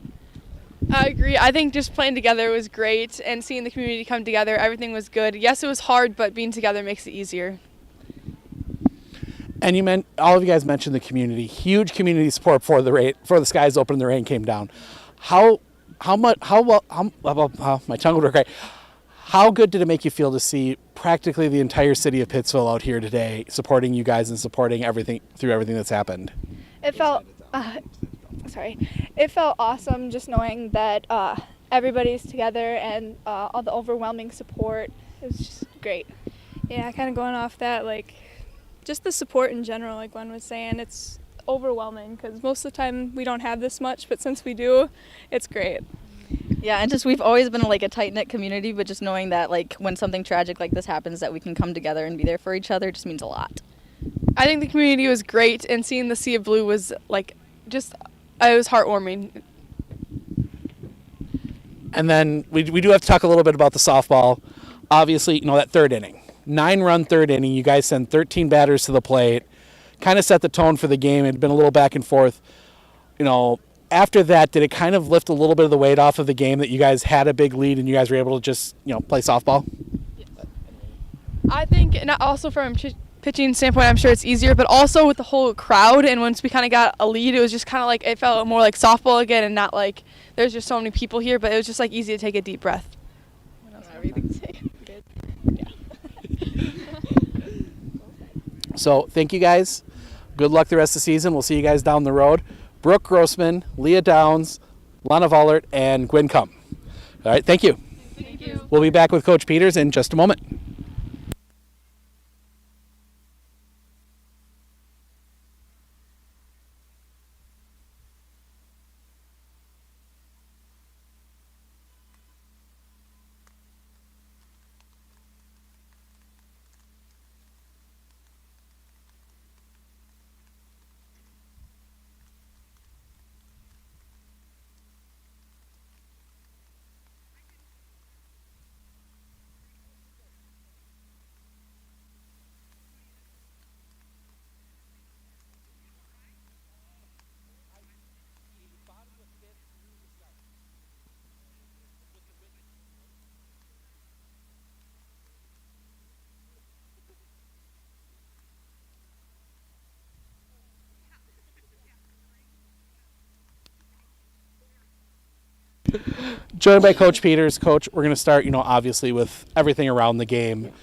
Speaker 7: I agree. I think just playing together was great, and seeing the community come together, everything was good. Yes, it was hard, but being together makes it easier.
Speaker 2: And all of you guys mentioned the community, huge community support for the Skies Open and the rain came down. My tongue would work right. How good did it make you feel to see practically the entire city of Pittsville out here today supporting you guys and supporting everything that's happened?
Speaker 6: It felt awesome just knowing that everybody's together and all the overwhelming support. It was just great.
Speaker 7: Yeah, kind of going off that, just the support in general, like Gwen was saying, it's overwhelming because most of the time we don't have this much, but since we do, it's great.
Speaker 8: Yeah, and just we've always been a tight-knit community, but just knowing that when something tragic like this happens that we can come together and be there for each other just means a lot.
Speaker 7: I think the community was great, and seeing the sea of blue was it was heartwarming.
Speaker 2: And then we do have to talk a little bit about the softball. Obviously, that third inning. 9-run third inning. You guys sent 13 batters to the plate. Kind of set the tone for the game. It had been a little back and forth. After that, did it kind of lift a little bit of the weight off of the game that you guys had a big lead and you guys were able to just, play softball?
Speaker 7: I think, and also from a pitching standpoint, I'm sure it's easier, but also with the whole crowd, and once we kind of got a lead, it was just kind of it felt more like softball again, and not there's just so many people here, but it was just easy to take a deep breath.
Speaker 2: So thank you guys. Good luck the rest of the season. We'll see you guys down the road. Brooke Grossman, Leah Downs, Lana Vollert, and Gwen Cum. All right, thank you.
Speaker 7: Thank you.
Speaker 2: We'll be back with Coach Peters in just a moment. Joined by Coach Peters. Coach, we're going to start, obviously with everything around the game.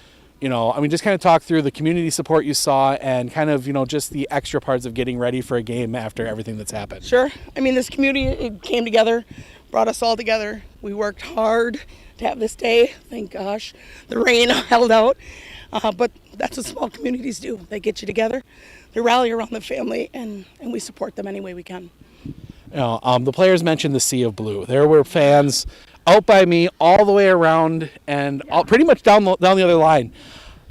Speaker 2: Just kind of talk through the community support you saw and kind of, just the extra parts of getting ready for a game after everything that's happened.
Speaker 9: Sure. This community, it came together, brought us all together. We worked hard to have this day. Thank gosh. The rain held out. But that's what small communities do. They get you together. They rally around the family, and we support them any way we can.
Speaker 2: The players mentioned the sea of blue. There were fans out by me all the way around and pretty much down the other line.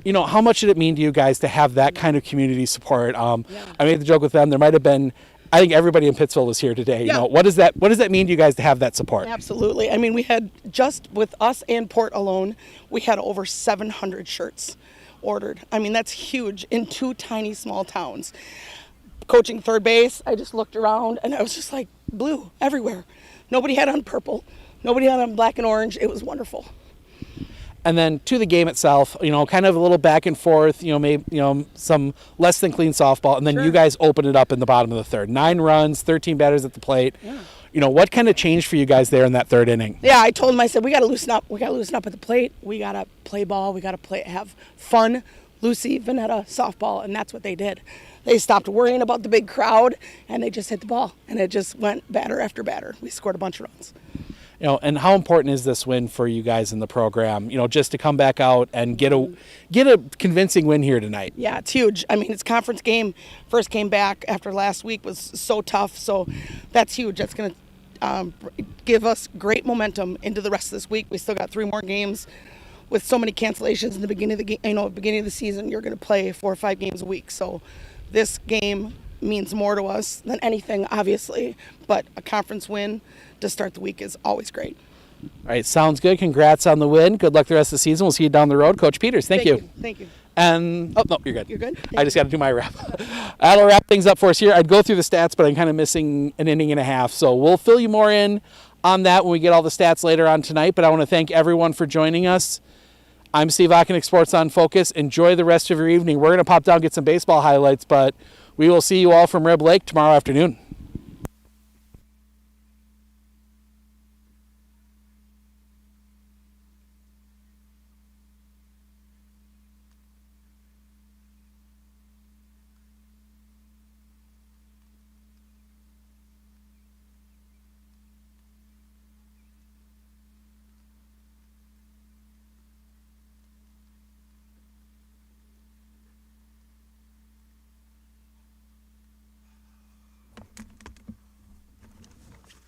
Speaker 2: How much did it mean to you guys to have that kind of community support? I made the joke with them. There might have been, I think everybody in Pittsville was here today.
Speaker 9: Yeah.
Speaker 2: What does that mean to you guys to have that support?
Speaker 9: Absolutely. We had, just with us and Port alone, we had over 700 shirts ordered. That's huge in two tiny small towns. Coaching third base, I just looked around and I was just blue everywhere. Nobody had on purple. Nobody had on black and orange. It was wonderful.
Speaker 2: And then to the game itself, kind of a little back and forth, maybe, some less than clean softball. And then you guys opened it up in the bottom of the third. 9 runs, 13 batters at the plate. Yeah. What kind of changed for you guys there in that third inning?
Speaker 9: Yeah, I told them, I said, we got to loosen up. We got to loosen up at the plate. We got to play ball. We got to have fun, Lucy, Vanetta, softball. And that's what they did. They stopped worrying about the big crowd and they just hit the ball. And it just went batter after batter. We scored a bunch of runs.
Speaker 2: And how important is this win for you guys in the program? Just to come back out and get a convincing win here tonight.
Speaker 9: Yeah, it's huge. I mean, it's conference game. First came back after last week was so tough. So that's huge. That's going to give us great momentum into the rest of this week. We still got 3 more games. With so many cancellations in the beginning of the season, you're going to play 4 or 5 games a week. So this game means more to us than anything, obviously. But a conference win to start the week is always great.
Speaker 2: All right, sounds good. Congrats on the win. Good luck the rest of the season. We'll see you down the road. Coach Peters, thank you.
Speaker 9: Thank you.
Speaker 2: And, oh, no, you're good.
Speaker 9: You're good?
Speaker 2: I just got to do my wrap. That'll wrap things up for us here. I'd go through the stats, but I'm kind of missing an inning and a half. So we'll fill you more in on that when we get all the stats later on tonight. But I want to thank everyone for joining us. I'm Steve Ockenick, Sports on Focus. Enjoy the rest of your evening. We're going to pop down and get some baseball highlights, but we will see you all from Rib Lake tomorrow afternoon.